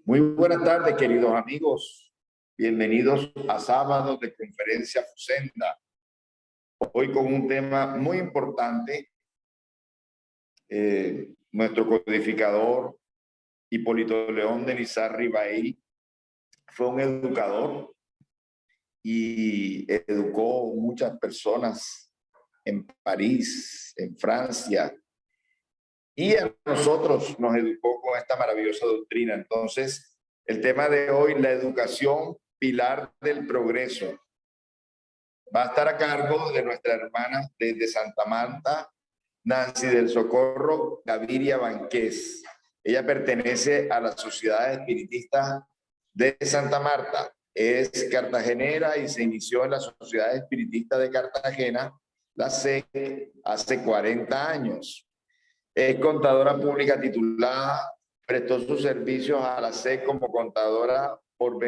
Muy buenas tardes, queridos amigos. Bienvenidos a Sábado de Conferencia Fusenda. Hoy con un tema muy importante. Nuestro codificador, Hipólito León de Lizarri Baey, fue un educador y educó muchas personas en París, en Francia, y a nosotros nos educó con esta maravillosa doctrina. Entonces, el tema de hoy, la educación, pilar del progreso, va a estar a cargo de nuestra hermana desde Santa Marta, Nancy del Socorro Gaviria Banqués. Ella pertenece a la Sociedad Espiritista de Santa Marta. Es cartagenera y se inició en la Sociedad Espiritista de Cartagena, la SEC, hace 40 años. Es contadora pública titulada, prestó sus servicios a la SEC como contadora por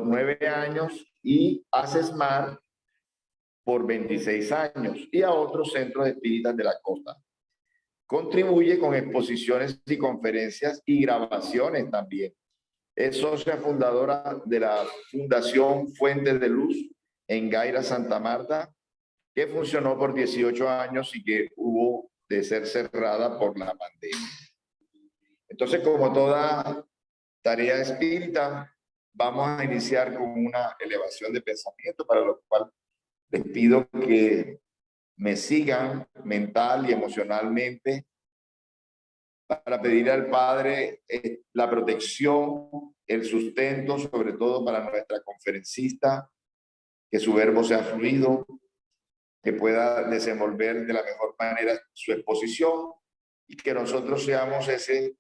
9 años y a CESMAR por 26 años y a otros centros espíritas de la costa. Contribuye con exposiciones y conferencias y grabaciones también. Es socia fundadora de la Fundación Fuentes de Luz en Gaira, Santa Marta, que funcionó por 18 años y que hubo de ser cerrada por la pandemia. Entonces, como toda tarea espírita, vamos a iniciar con una elevación de pensamiento, para lo cual les pido que me sigan mental y emocionalmente para pedir al Padre la protección, el sustento, sobre todo para nuestra conferencista, que su verbo sea fluido, que pueda desenvolver de la mejor manera su exposición y que nosotros seamos ese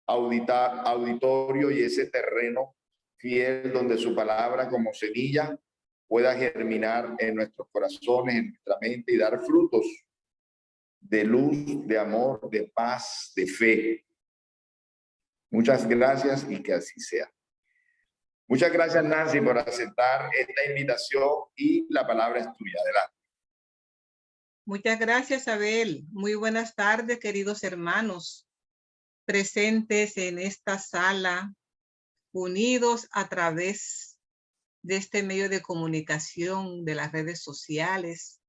auditorio y ese terreno fiel donde su palabra como semilla pueda germinar en nuestros corazones, en nuestra mente y dar frutos de luz, de amor, de paz, de fe. Muchas gracias y que así sea. Muchas gracias, Nancy, por aceptar esta invitación y la palabra es tuya. Adelante. Muchas gracias, Abel. Muy buenas tardes, queridos hermanos presentes en esta sala, unidos a través de este medio de comunicación de las redes sociales,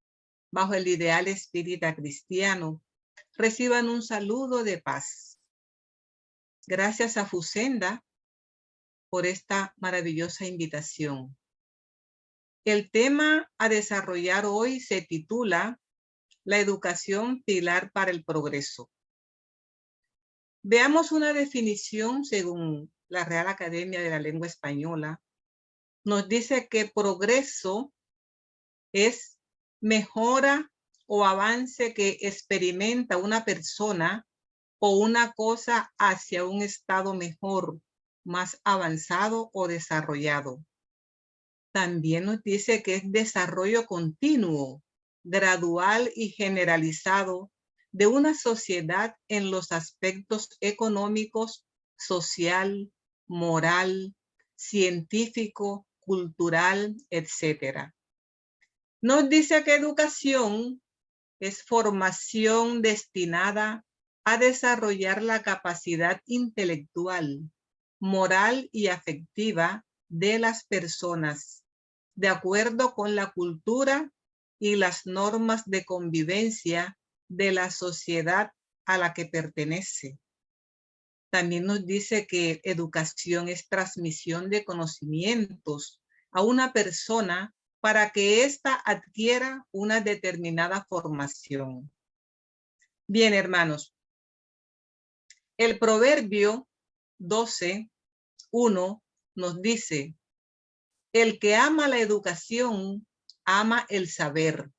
bajo el ideal espírita cristiano. Reciban un saludo de paz. Gracias a Fusenda por esta maravillosa invitación. El tema a desarrollar hoy se titula La educación pilar para el progreso. Veamos una definición según la Real Academia de la Lengua Española. Nos dice que progreso es mejora o avance que experimenta una persona o una cosa hacia un estado mejor, más avanzado o desarrollado. También nos dice que es desarrollo continuo, gradual y generalizado de una sociedad en los aspectos económicos, social, moral, científico, cultural, etc. Nos dice que educación es formación destinada a desarrollar la capacidad intelectual, moral y afectiva de las personas, de acuerdo con la cultura y las normas de convivencia de la sociedad a la que pertenece. También nos dice que educación es transmisión de conocimientos a una persona para que ésta adquiera una determinada formación. Bien, hermanos, el Proverbio 12:1 nos dice: el que ama la educación, ama el saber.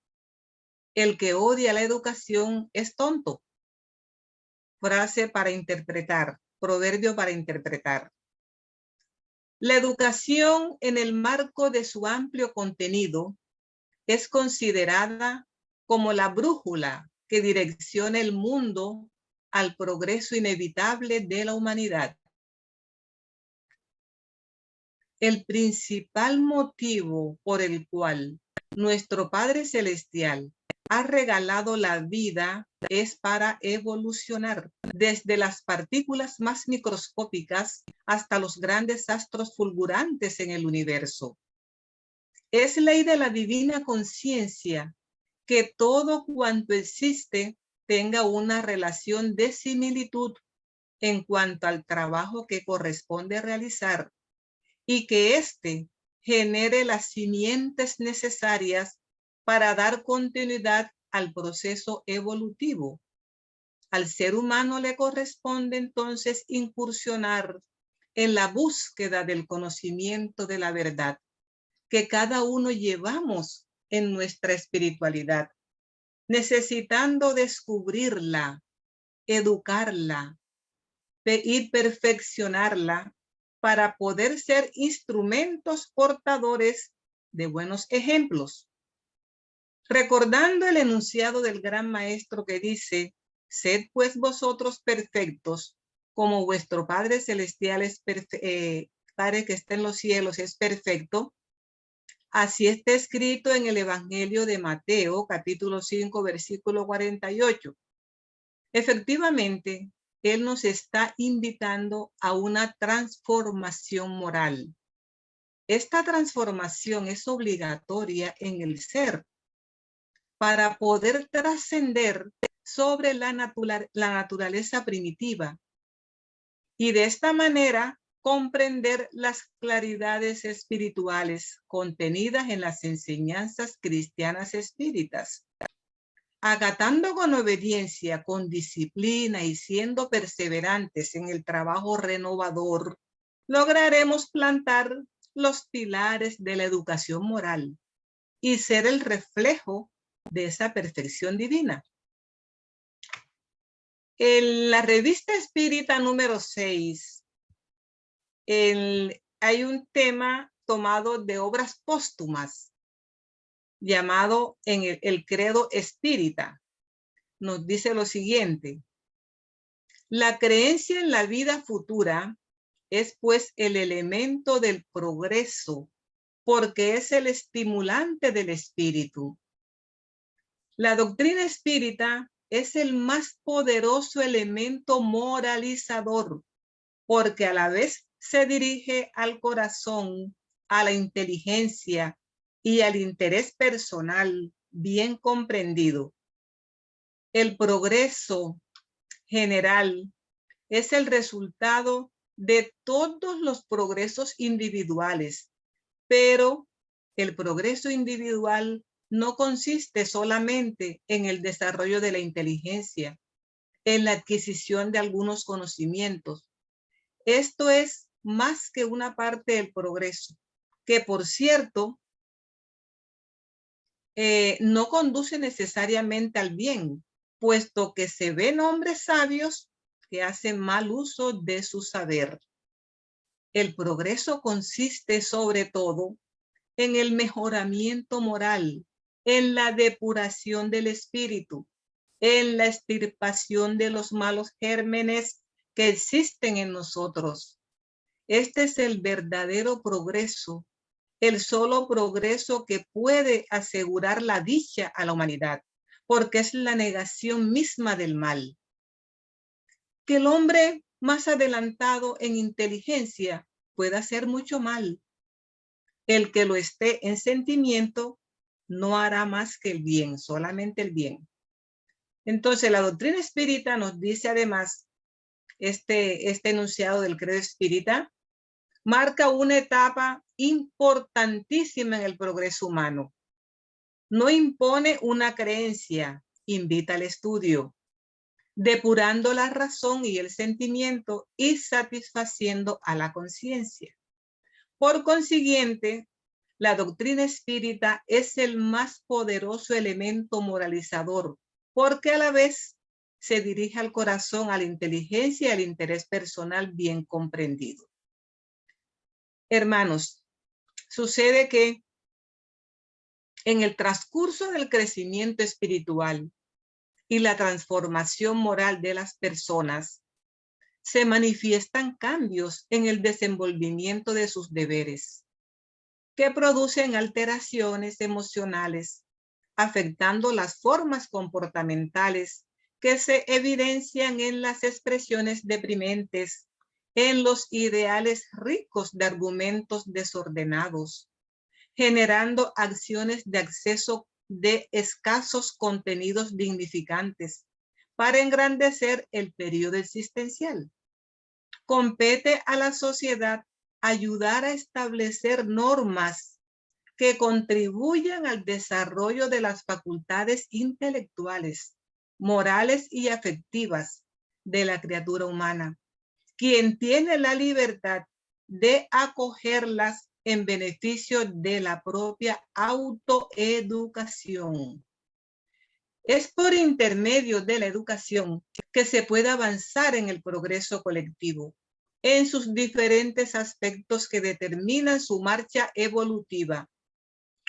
El que odia la educación es tonto. Frase para interpretar, proverbio para interpretar. La educación, en el marco de su amplio contenido, es considerada como la brújula que direcciona el mundo al progreso inevitable de la humanidad. El principal motivo por el cual nuestro Padre Celestial ha regalado la vida es para evolucionar, desde las partículas más microscópicas hasta los grandes astros fulgurantes en el universo. Es ley de la divina conciencia que todo cuanto existe tenga una relación de similitud en cuanto al trabajo que corresponde realizar y que éste genere las simientes necesarias para dar continuidad al proceso evolutivo. Al ser humano le corresponde entonces incursionar en la búsqueda del conocimiento de la verdad que cada uno llevamos en nuestra espiritualidad, necesitando descubrirla, educarla y perfeccionarla para poder ser instrumentos portadores de buenos ejemplos. Recordando el enunciado del gran maestro que dice, sed pues vosotros perfectos, como vuestro Padre Celestial es Padre que está en los cielos es perfecto. Así está escrito en el Evangelio de Mateo, capítulo 5, versículo 48. Efectivamente, Él nos está invitando a una transformación moral. Esta transformación es obligatoria en el ser para poder trascender sobre la naturaleza primitiva y de esta manera comprender las claridades espirituales contenidas en las enseñanzas cristianas espíritas. Acatando con obediencia, con disciplina y siendo perseverantes en el trabajo renovador, lograremos plantar los pilares de la educación moral y ser el reflejo de esa perfección divina. En la revista Espírita número 6, hay un tema tomado de obras póstumas llamado en el credo espírita. Nos dice lo siguiente: la creencia en la vida futura es pues el elemento del progreso porque es el estimulante del espíritu. La doctrina espírita es el más poderoso elemento moralizador porque a la vez se dirige al corazón, a la inteligencia y al interés personal bien comprendido. El progreso general es el resultado de todos los progresos individuales, pero el progreso individual no consiste solamente en el desarrollo de la inteligencia, en la adquisición de algunos conocimientos. Esto es más que una parte del progreso, que por cierto, no conduce necesariamente al bien, puesto que se ven hombres sabios que hacen mal uso de su saber. El progreso consiste sobre todo en el mejoramiento moral, en la depuración del espíritu, en la extirpación de los malos gérmenes que existen en nosotros. Este es el verdadero progreso, el solo progreso que puede asegurar la dicha a la humanidad, porque es la negación misma del mal. Que el hombre más adelantado en inteligencia pueda hacer mucho mal. El que lo esté en sentimiento no hará más que el bien, solamente el bien. Entonces, la doctrina espírita nos dice además, este enunciado del credo espírita, marca una etapa importantísima en el progreso humano. No impone una creencia, invita al estudio, depurando la razón y el sentimiento y satisfaciendo a la conciencia. Por consiguiente, la doctrina espírita es el más poderoso elemento moralizador, porque a la vez se dirige al corazón, a la inteligencia y al interés personal bien comprendido. Hermanos, sucede que en el transcurso del crecimiento espiritual y la transformación moral de las personas, se manifiestan cambios en el desenvolvimiento de sus deberes, que producen alteraciones emocionales afectando las formas comportamentales que se evidencian en las expresiones deprimentes, en los ideales ricos de argumentos desordenados, generando acciones de acceso de escasos contenidos dignificantes para engrandecer el periodo existencial. Compete a la sociedad ayudar a establecer normas que contribuyan al desarrollo de las facultades intelectuales, morales y afectivas de la criatura humana, quien tiene la libertad de acogerlas en beneficio de la propia autoeducación. Es por intermedio de la educación que se puede avanzar en el progreso colectivo, en sus diferentes aspectos que determinan su marcha evolutiva,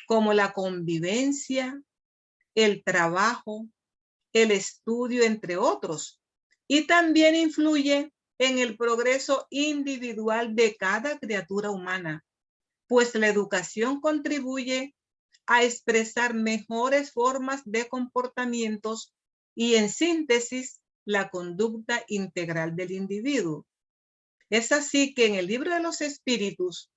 como la convivencia, el trabajo, el estudio, entre otros, y también influye en el progreso individual de cada criatura humana, pues la educación contribuye a expresar mejores formas de comportamientos y, en síntesis, la conducta integral del individuo. Es así que en el Libro de los Espíritus,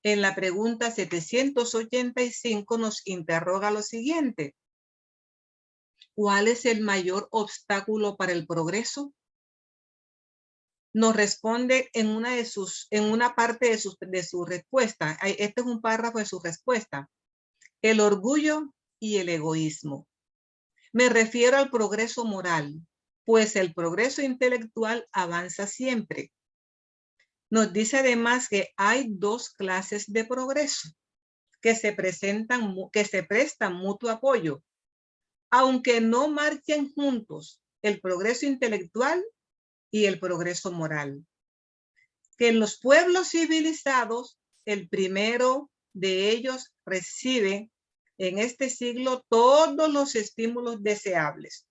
en la pregunta 785, nos interroga lo siguiente: ¿cuál es el mayor obstáculo para el progreso? Nos responde en una parte de su respuesta. Este es un párrafo de su respuesta. El orgullo y el egoísmo. Me refiero al progreso moral, pues el progreso intelectual avanza siempre. Nos dice además que hay dos clases de progreso que se prestan mutuo apoyo, aunque no marchen juntos, el progreso intelectual y el progreso moral. Que en los pueblos civilizados, el primero de ellos recibe en este siglo todos los estímulos deseables.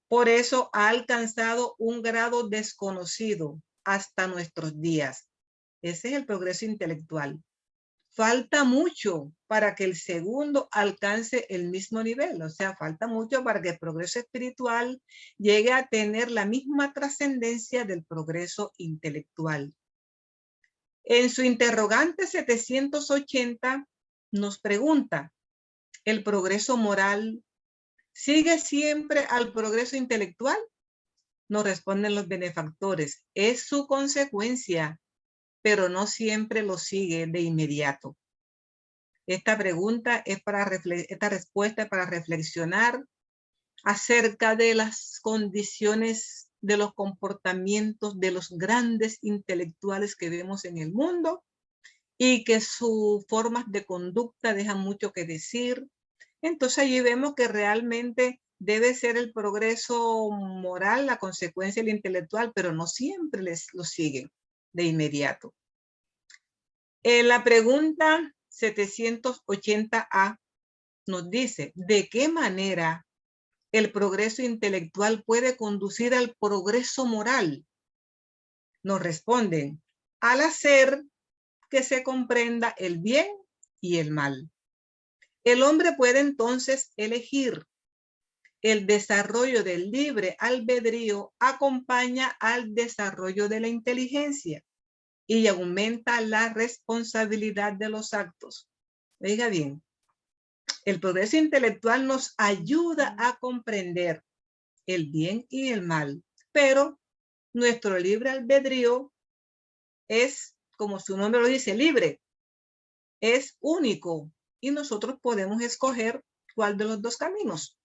Por eso ha alcanzado un grado desconocido hasta nuestros días. Ese es el progreso intelectual. Falta mucho para que el segundo alcance el mismo nivel, o sea, falta mucho para que el progreso espiritual llegue a tener la misma trascendencia del progreso intelectual. En su interrogante 780 nos pregunta, ¿el progreso moral sigue siempre al progreso intelectual? Nos responden los benefactores, es su consecuencia, pero no siempre lo sigue de inmediato. Esta respuesta es para reflexionar acerca de las condiciones de los comportamientos de los grandes intelectuales que vemos en el mundo y que sus formas de conducta dejan mucho que decir. Entonces allí vemos que realmente debe ser el progreso moral la consecuencia del intelectual, pero no siempre lo siguen de inmediato. En la pregunta 780A nos dice, ¿de qué manera el progreso intelectual puede conducir al progreso moral? Nos responden, al hacer que se comprenda el bien y el mal. El hombre puede entonces elegir. El desarrollo del libre albedrío acompaña al desarrollo de la inteligencia y aumenta la responsabilidad de los actos. Oiga bien, el progreso intelectual nos ayuda a comprender el bien y el mal, pero nuestro libre albedrío es, como su nombre lo dice, libre, es único y nosotros podemos escoger cuál de los dos caminos.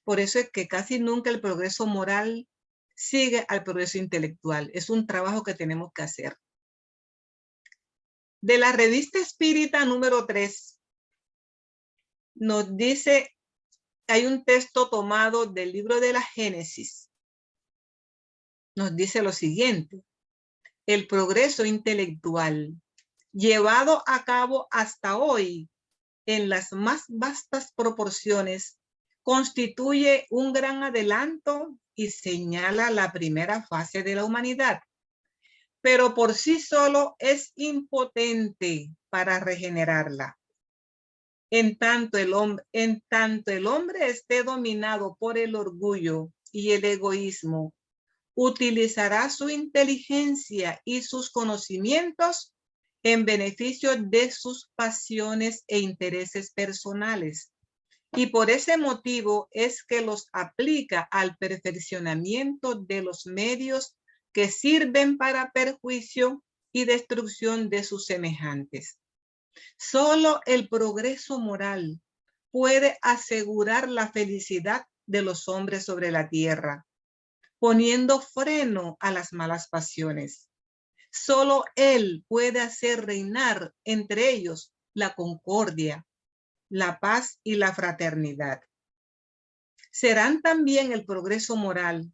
Por eso es que casi nunca el progreso moral sigue al progreso intelectual. Es un trabajo que tenemos que hacer. De la revista Espírita número 3, nos dice, hay un texto tomado del libro de la Génesis. Nos dice lo siguiente, el progreso intelectual llevado a cabo hasta hoy en las más vastas proporciones constituye un gran adelanto y señala la primera fase de la humanidad, pero por sí solo es impotente para regenerarla. En tanto el hombre esté dominado por el orgullo y el egoísmo, utilizará su inteligencia y sus conocimientos en beneficio de sus pasiones e intereses personales. Y por ese motivo es que los aplica al perfeccionamiento de los medios que sirven para perjuicio y destrucción de sus semejantes. Solo el progreso moral puede asegurar la felicidad de los hombres sobre la tierra, poniendo freno a las malas pasiones. Solo él puede hacer reinar entre ellos la concordia, la paz y la fraternidad. Será también el progreso moral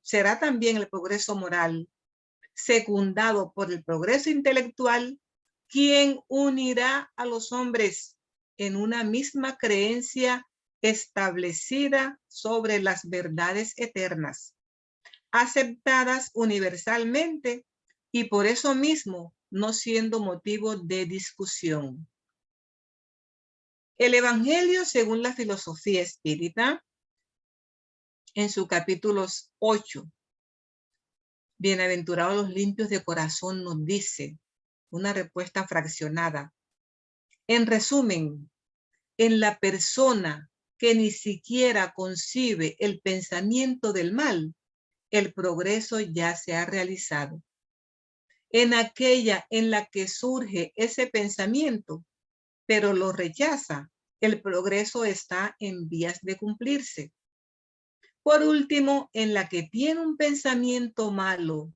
secundado por el progreso intelectual, quien unirá a los hombres en una misma creencia establecida sobre las verdades eternas, aceptadas universalmente y por eso mismo no siendo motivo de discusión. El Evangelio según la filosofía espírita, en su capítulo 8, bienaventurados los limpios de corazón, nos dice una respuesta fraccionada. En resumen, en la persona que ni siquiera concibe el pensamiento del mal, el progreso ya se ha realizado. En aquella en la que surge ese pensamiento, pero lo rechaza, el progreso está en vías de cumplirse. Por último, en la que tiene un pensamiento malo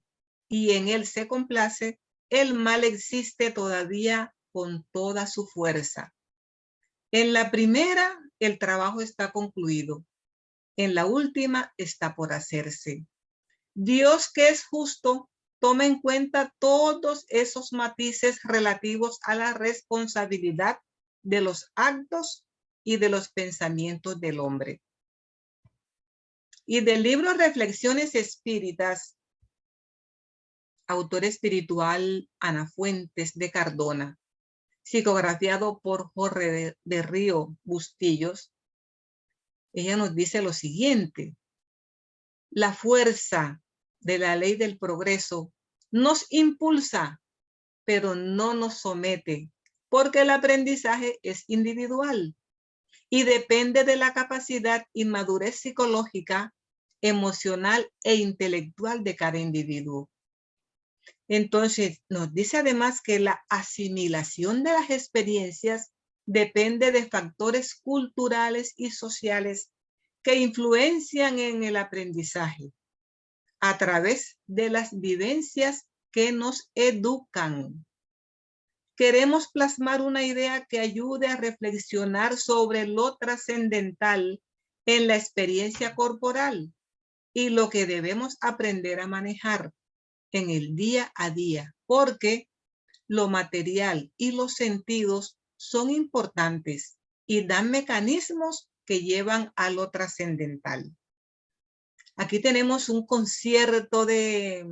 y en él se complace, el mal existe todavía con toda su fuerza. En la primera, el trabajo está concluido. En la última, está por hacerse. Dios, que es justo, toma en cuenta todos esos matices relativos a la responsabilidad de los actos y de los pensamientos del hombre. Y del libro Reflexiones Espíritas, autor espiritual Ana Fuentes de Cardona, psicografiado por Jorge de Río Bustillos, ella nos dice lo siguiente: la fuerza de la ley del progreso nos impulsa, pero no nos somete, porque el aprendizaje es individual y depende de la capacidad y madurez psicológica, emocional e intelectual de cada individuo. Entonces, nos dice además que la asimilación de las experiencias depende de factores culturales y sociales que influencian en el aprendizaje a través de las vivencias que nos educan. Queremos plasmar una idea que ayude a reflexionar sobre lo trascendental en la experiencia corporal y lo que debemos aprender a manejar en el día a día, porque lo material y los sentidos son importantes y dan mecanismos que llevan a lo trascendental. Aquí tenemos un concierto de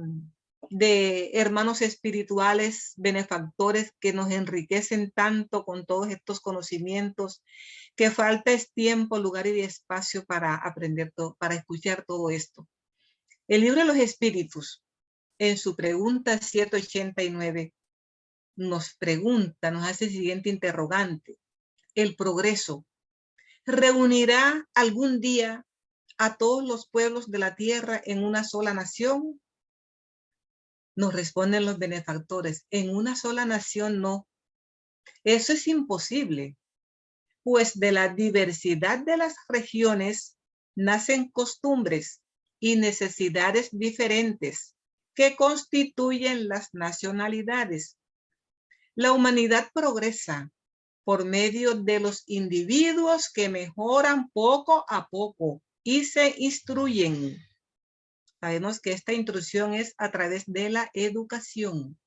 hermanos espirituales, benefactores, que nos enriquecen tanto con todos estos conocimientos, que falta es tiempo, lugar y espacio para aprender todo, para escuchar todo esto. El libro de los espíritus, en su pregunta 789, nos hace el siguiente interrogante: ¿el progreso reunirá algún día a todos los pueblos de la tierra en una sola nación? Nos responden los benefactores: en una sola nación no. Eso es imposible, pues de la diversidad de las regiones nacen costumbres y necesidades diferentes que constituyen las nacionalidades. La humanidad progresa por medio de los individuos que mejoran poco a poco y se instruyen. Sabemos que esta instrucción es a través de la educación.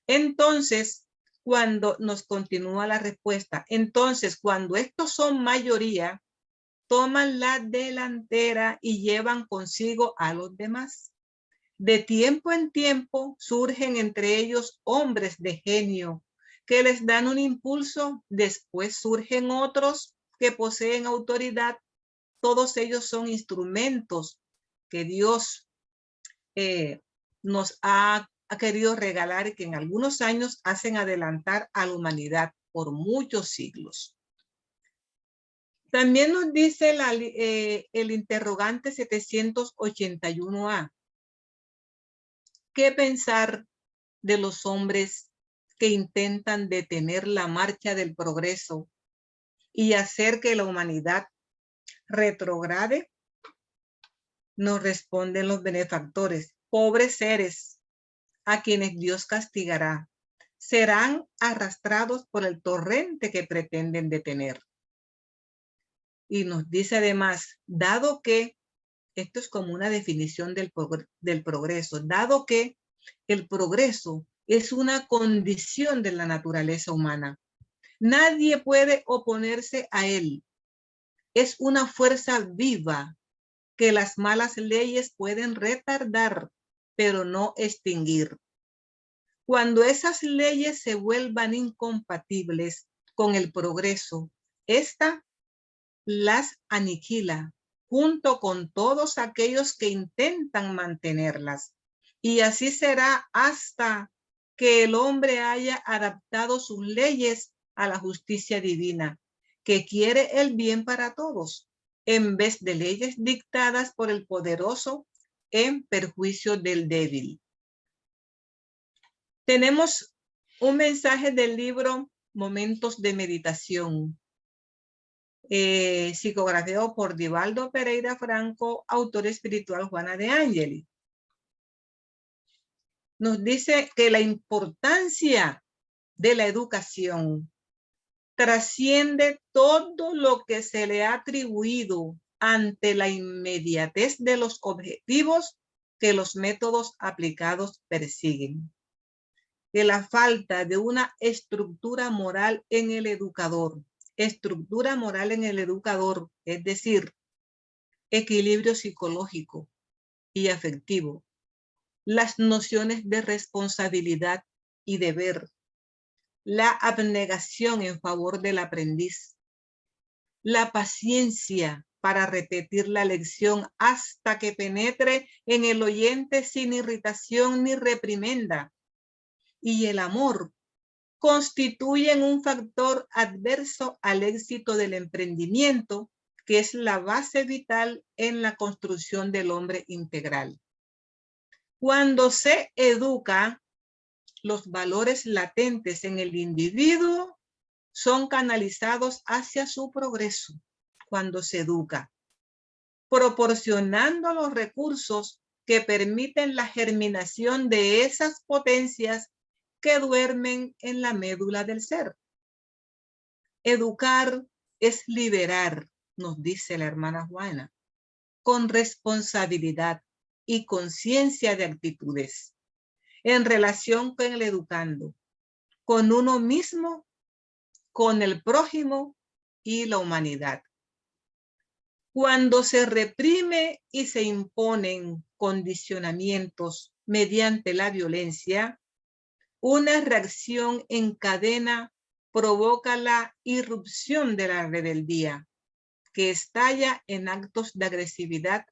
Entonces, cuando nos continúa la respuesta, entonces cuando estos son mayoría, toman la delantera y llevan consigo a los demás. De tiempo en tiempo surgen entre ellos hombres de genio que les dan un impulso, después surgen otros que poseen autoridad. Todos ellos son instrumentos que Dios nos ha querido regalar y que en algunos años hacen adelantar a la humanidad por muchos siglos. También nos dice el interrogante 781A. ¿Qué pensar de los hombres que intentan detener la marcha del progreso y hacer que la humanidad retrograde? Nos responden los benefactores: pobres seres a quienes Dios castigará, serán arrastrados por el torrente que pretenden detener. Y nos dice además, dado que, esto es como una definición del progreso, dado que el progreso es una condición de la naturaleza humana, nadie puede oponerse a él. Es una fuerza viva que las malas leyes pueden retardar, pero no extinguir. Cuando esas leyes se vuelvan incompatibles con el progreso, ésta las aniquila junto con todos aquellos que intentan mantenerlas. Y así será hasta que el hombre haya adaptado sus leyes a la justicia divina, que quiere el bien para todos, en vez de leyes dictadas por el poderoso en perjuicio del débil. Tenemos un mensaje del libro Momentos de Meditación, psicografiado por Divaldo Pereira Franco, autor espiritual Juana de Angeli. Nos dice que la importancia de la educación trasciende todo lo que se le ha atribuido ante la inmediatez de los objetivos que los métodos aplicados persiguen. Que la falta de una estructura moral en el educador, es decir, equilibrio psicológico y afectivo, las nociones de responsabilidad y deber, la abnegación en favor del aprendiz, la paciencia para repetir la lección hasta que penetre en el oyente sin irritación ni reprimenda, y el amor constituyen un factor adverso al éxito del emprendimiento, que es la base vital en la construcción del hombre integral. Cuando se educa, los valores latentes en el individuo son canalizados hacia su progreso. Cuando se educa, proporcionando los recursos que permiten la germinación de esas potencias que duermen en la médula del ser. Educar es liberar, nos dice la hermana Juana, con responsabilidad y conciencia de actitudes, en relación con el educando, con uno mismo, con el prójimo y la humanidad. Cuando se reprime y se imponen condicionamientos mediante la violencia, una reacción en cadena provoca la irrupción de la rebeldía, que estalla en actos de agresividad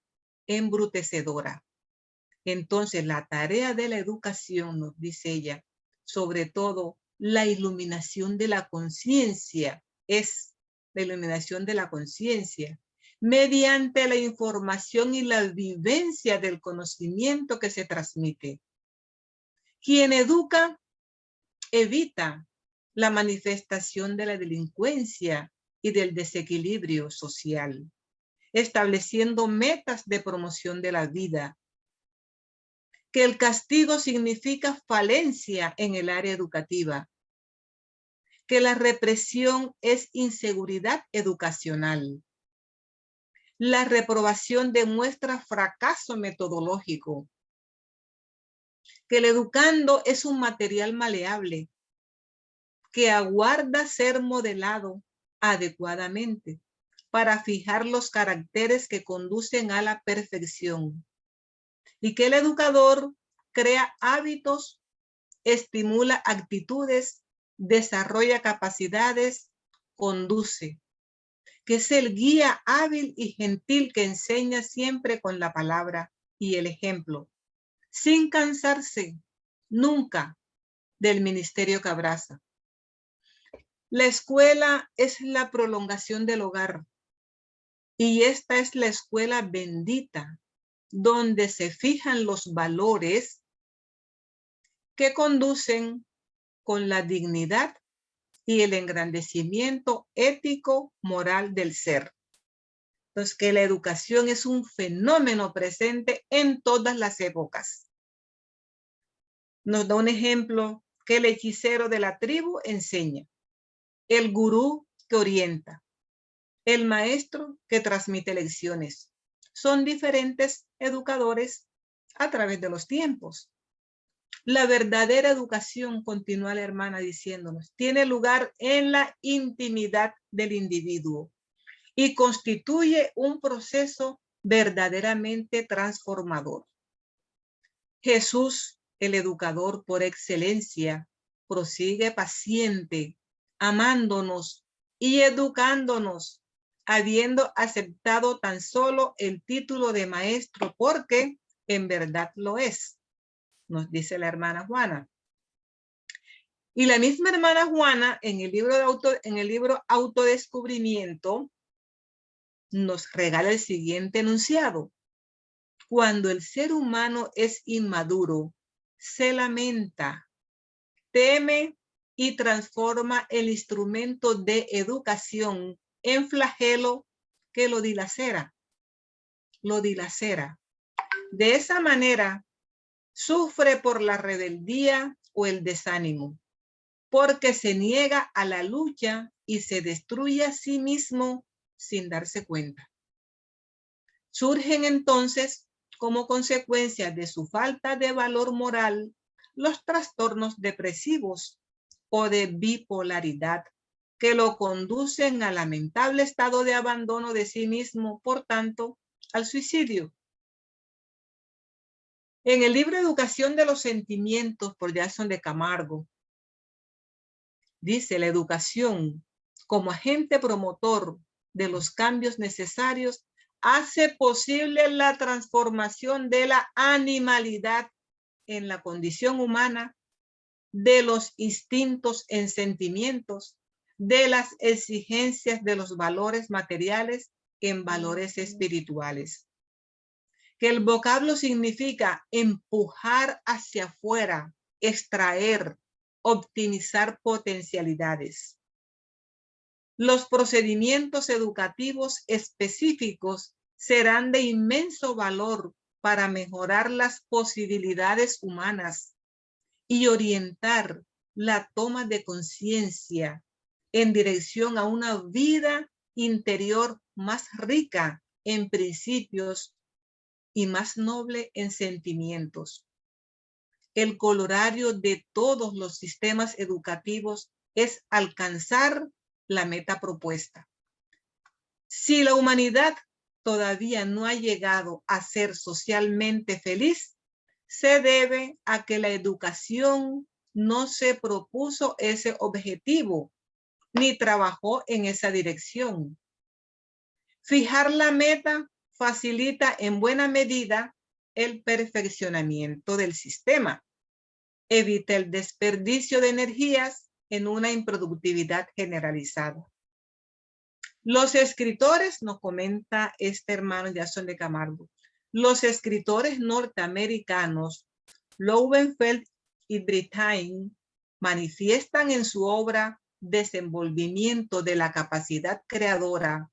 embrutecedora. Entonces, la tarea de la educación, nos dice ella, sobre todo la iluminación de la conciencia, es la iluminación de la conciencia, mediante la información y la vivencia del conocimiento que se transmite. Quien educa evita la manifestación de la delincuencia y del desequilibrio social, estableciendo metas de promoción de la vida. Que el castigo significa falencia en el área educativa. Que la represión es inseguridad educacional. La reprobación demuestra fracaso metodológico. Que el educando es un material maleable que aguarda ser modelado adecuadamente para fijar los caracteres que conducen a la perfección, y que el educador crea hábitos, estimula actitudes desarrolla capacidades, conduce, que es el guía hábil y gentil que enseña siempre con la palabra y el ejemplo, sin cansarse nunca del ministerio que abraza. La escuela es la prolongación del hogar y esta es la escuela bendita donde se fijan los valores que conducen con la dignidad y el engrandecimiento ético moral del ser. Entonces, que la educación es un fenómeno presente en todas las épocas. Nos da un ejemplo que el hechicero de la tribu enseña, el gurú que orienta, el maestro que transmite lecciones. Son diferentes educadores a través de los tiempos. La verdadera educación, continúa la hermana diciéndonos, tiene lugar en la intimidad del individuo y constituye un proceso verdaderamente transformador. Jesús, el educador por excelencia, prosigue paciente, amándonos y educándonos, habiendo aceptado tan solo el título de maestro porque en verdad lo es, nos dice la hermana Juana. Y la misma hermana Juana en el libro Autodescubrimiento nos regala el siguiente enunciado. Cuando el ser humano es inmaduro, se lamenta, teme y transforma el instrumento de educación en flagelo que lo dilacera. Lo dilacera. De esa manera, sufre por la rebeldía o el desánimo, porque se niega a la lucha y se destruye a sí mismo sin darse cuenta. Surgen entonces, como consecuencia de su falta de valor moral, los trastornos depresivos o de bipolaridad que lo conducen al lamentable estado de abandono de sí mismo, por tanto, al suicidio. En el libro Educación de los Sentimientos por Jackson de Camargo, dice la educación como agente promotor de los cambios necesarios hace posible la transformación de la animalidad en la condición humana, de los instintos en sentimientos, de las exigencias de los valores materiales en valores espirituales. Que el vocablo significa empujar hacia afuera, extraer, optimizar potencialidades. Los procedimientos educativos específicos serán de inmenso valor para mejorar las posibilidades humanas y orientar la toma de conciencia en dirección a una vida interior más rica en principios y más noble en sentimientos. El corolario de todos los sistemas educativos es alcanzar la meta propuesta. Si la humanidad todavía no ha llegado a ser socialmente feliz, se debe a que la educación no se propuso ese objetivo ni trabajó en esa dirección. Fijar la meta facilita en buena medida el perfeccionamiento del sistema. Evita el desperdicio de energías en una improductividad generalizada. Los escritores, nos comenta este hermano Jackson de Camargo, los escritores norteamericanos Lowenfeld y Brittain manifiestan en su obra Desenvolvimiento de la capacidad creadora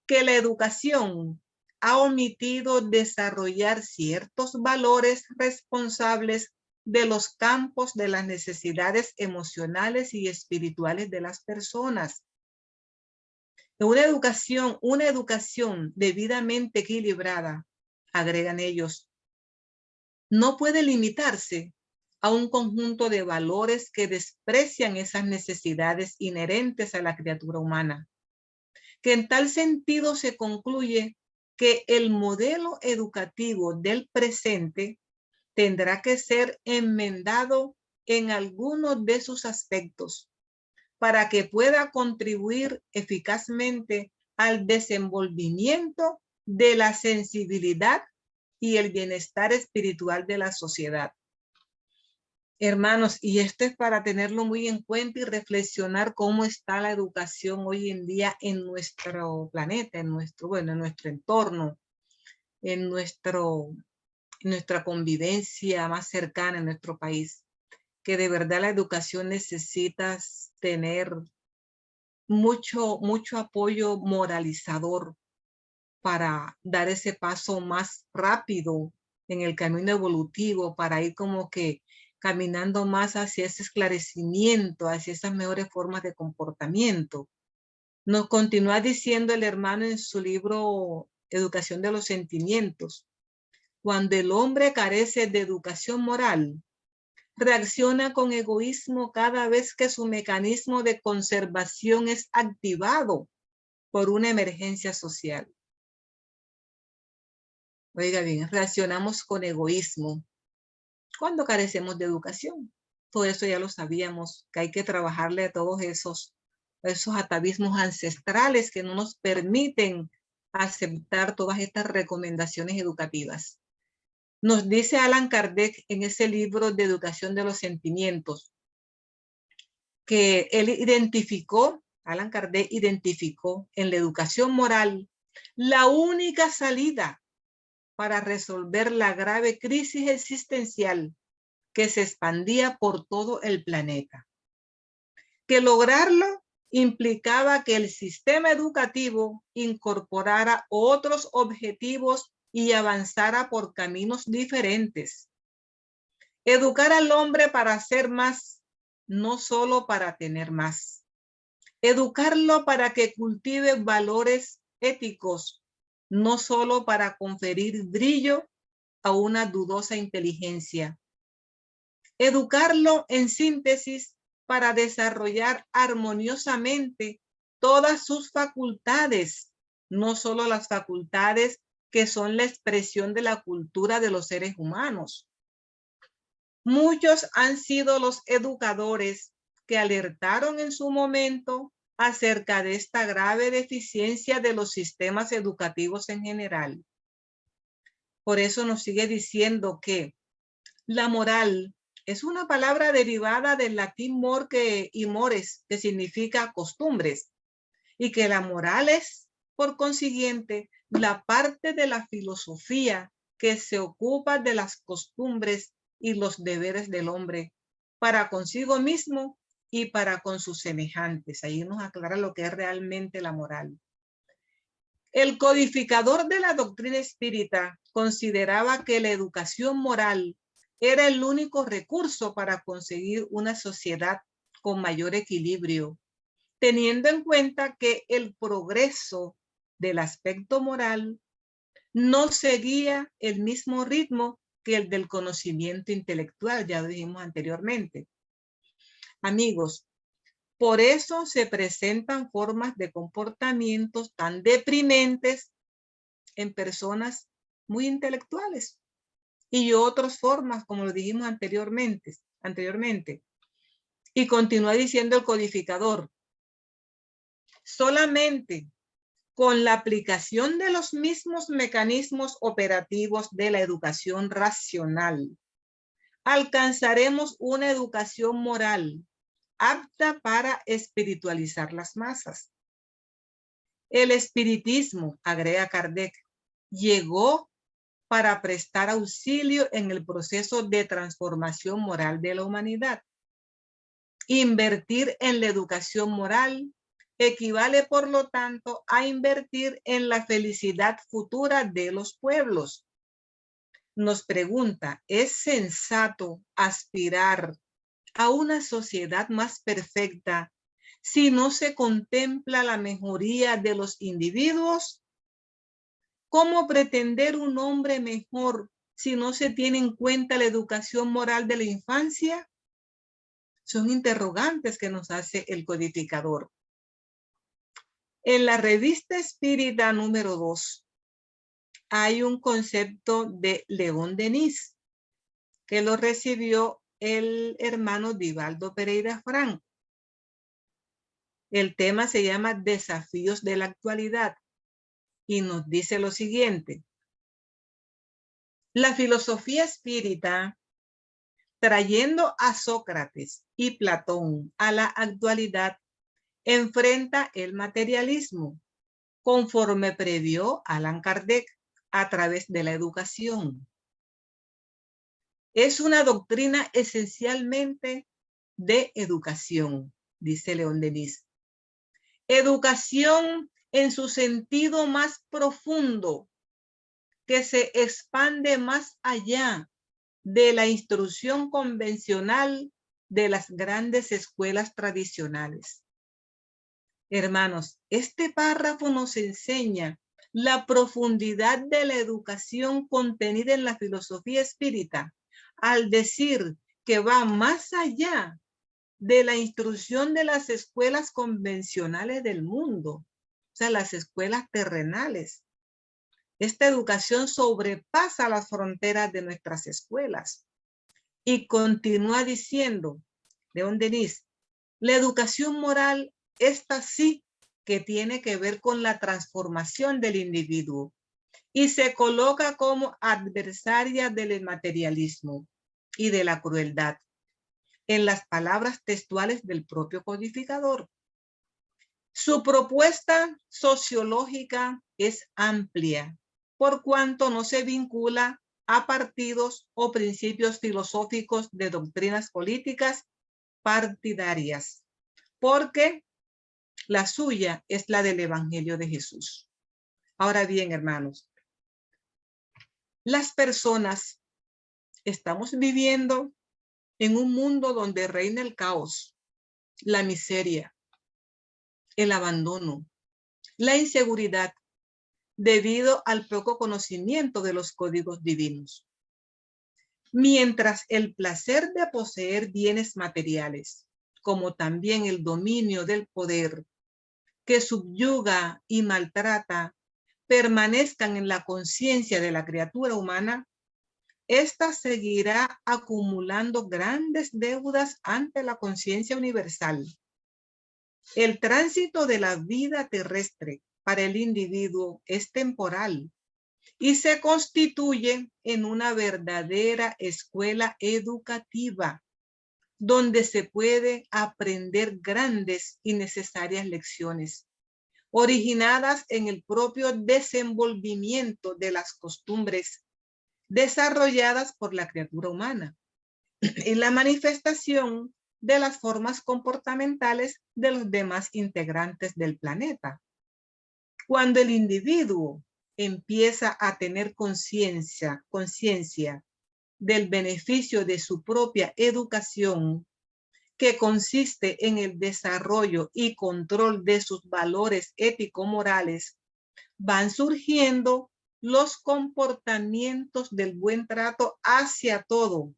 que la educación ha omitido desarrollar ciertos valores responsables de los campos de las necesidades emocionales y espirituales de las personas. Una educación debidamente equilibrada, agregan ellos, no puede limitarse a un conjunto de valores que desprecian esas necesidades inherentes a la criatura humana. Que en tal sentido se concluye que el modelo educativo del presente tendrá que ser enmendado en algunos de sus aspectos para que pueda contribuir eficazmente al desenvolvimiento de la sensibilidad y el bienestar espiritual de la sociedad. Hermanos, y esto es para tenerlo muy en cuenta y reflexionar cómo está la educación hoy en día en nuestro planeta, en nuestro entorno, en nuestra convivencia más cercana en nuestro país, que de verdad la educación necesita tener mucho apoyo moralizador para dar ese paso más rápido en el camino evolutivo, para ir como que caminando más hacia ese esclarecimiento, hacia esas mejores formas de comportamiento. Nos continúa diciendo el hermano en su libro Educación de los Sentimientos: cuando el hombre carece de educación moral, reacciona con egoísmo cada vez que su mecanismo de conservación es activado por una emergencia social. Oiga bien, reaccionamos con egoísmo cuando carecemos de educación. Todo eso ya lo sabíamos, que hay que trabajarle a todos esos atavismos ancestrales que no nos permiten aceptar todas estas recomendaciones educativas. Nos dice Allan Kardec en ese libro de Educación de los Sentimientos, que Allan Kardec identificó en la educación moral la única salida para resolver la grave crisis existencial que se expandía por todo el planeta. Que lograrlo implicaba que el sistema educativo incorporara otros objetivos y avanzara por caminos diferentes. Educar al hombre para ser más, no solo para tener más. Educarlo para que cultive valores éticos, no solo para conferir brillo a una dudosa inteligencia. Educarlo, en síntesis, para desarrollar armoniosamente todas sus facultades, no solo las facultades que son la expresión de la cultura de los seres humanos. Muchos han sido los educadores que alertaron en su momento acerca de esta grave deficiencia de los sistemas educativos en general. Por eso nos sigue diciendo que la moral es una palabra derivada del latín morque y mores, que significa costumbres, y que la moral es, por consiguiente, la parte de la filosofía que se ocupa de las costumbres y los deberes del hombre para consigo mismo y para con sus semejantes. Ahí nos aclara lo que es realmente la moral. El codificador de la doctrina espírita consideraba que la educación moral era el único recurso para conseguir una sociedad con mayor equilibrio, teniendo en cuenta que el progreso del aspecto moral no seguía el mismo ritmo que el del conocimiento intelectual, ya lo dijimos anteriormente. Amigos, por eso se presentan formas de comportamientos tan deprimentes en personas muy intelectuales y otras formas, como lo dijimos anteriormente. Y continúa diciendo el codificador: solamente con la aplicación de los mismos mecanismos operativos de la educación racional alcanzaremos una educación moral apta para espiritualizar las masas. El espiritismo, agrega Kardec, llegó para prestar auxilio en el proceso de transformación moral de la humanidad. Invertir en la educación moral equivale, por lo tanto, a invertir en la felicidad futura de los pueblos. Nos pregunta, ¿es sensato aspirar a una sociedad más perfecta si no se contempla la mejoría de los individuos? ¿Cómo pretender un hombre mejor si no se tiene en cuenta la educación moral de la infancia? Son interrogantes que nos hace el codificador. En la Revista Espírita número 2 hay un concepto de León Denis, que lo recibió el hermano Divaldo Pereira Franco. El tema se llama Desafíos de la actualidad y nos dice lo siguiente. La filosofía espírita, trayendo a Sócrates y Platón a la actualidad, enfrenta el materialismo, conforme previó Allan Kardec a través de la educación. Es una doctrina esencialmente de educación, dice León Denis. Educación en su sentido más profundo, que se expande más allá de la instrucción convencional de las grandes escuelas tradicionales. Hermanos, este párrafo nos enseña la profundidad de la educación contenida en la filosofía espírita, al decir que va más allá de la instrucción de las escuelas convencionales del mundo, o sea, las escuelas terrenales. Esta educación sobrepasa las fronteras de nuestras escuelas. Y continúa diciendo, León Denis, la educación moral, esta sí que tiene que ver con la transformación del individuo y se coloca como adversaria del materialismo y de la crueldad, en las palabras textuales del propio codificador. Su propuesta sociológica es amplia, por cuanto no se vincula a partidos o principios filosóficos de doctrinas políticas partidarias, porque la suya es la del Evangelio de Jesús. Ahora bien, hermanos, las personas estamos viviendo en un mundo donde reina el caos, la miseria, el abandono, la inseguridad, debido al poco conocimiento de los códigos divinos. Mientras el placer de poseer bienes materiales, como también el dominio del poder, que subyuga y maltrata, permanezcan en la conciencia de la criatura humana, ésta seguirá acumulando grandes deudas ante la conciencia universal. El tránsito de la vida terrestre para el individuo es temporal y se constituye en una verdadera escuela educativa, donde se puede aprender grandes y necesarias lecciones, originadas en el propio desenvolvimiento de las costumbres desarrolladas por la criatura humana y la manifestación de las formas comportamentales de los demás integrantes del planeta. Cuando el individuo empieza a tener conciencia del beneficio de su propia educación, que consiste en el desarrollo y control de sus valores ético-morales, van surgiendo los comportamientos del buen trato hacia todo.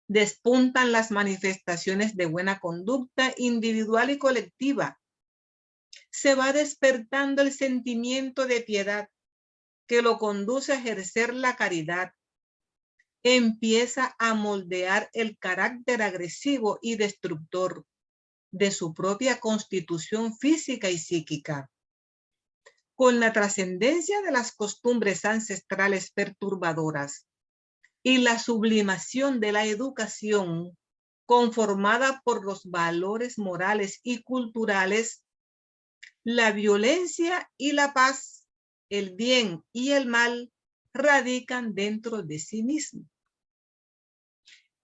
Despuntan las manifestaciones de buena conducta individual y colectiva. Se va despertando el sentimiento de piedad que lo conduce a ejercer la caridad. Empieza a moldear el carácter agresivo y destructor de su propia constitución física y psíquica. Con la trascendencia de las costumbres ancestrales perturbadoras y la sublimación de la educación conformada por los valores morales y culturales, la violencia y la paz, el bien y el mal radican dentro de sí mismo.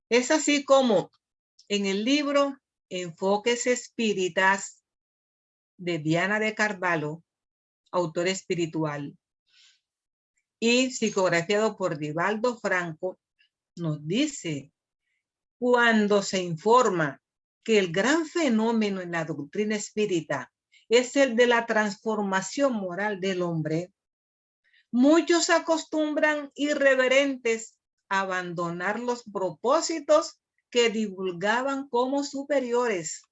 Es así como en el libro Enfoques Espíritas de Diana de Carvalho, autor espiritual, y psicografiado por Divaldo Franco, nos dice, cuando se informa que el gran fenómeno en la doctrina espírita es el de la transformación moral del hombre, muchos acostumbran irreverentes a abandonar los propósitos que divulgaban como superiores,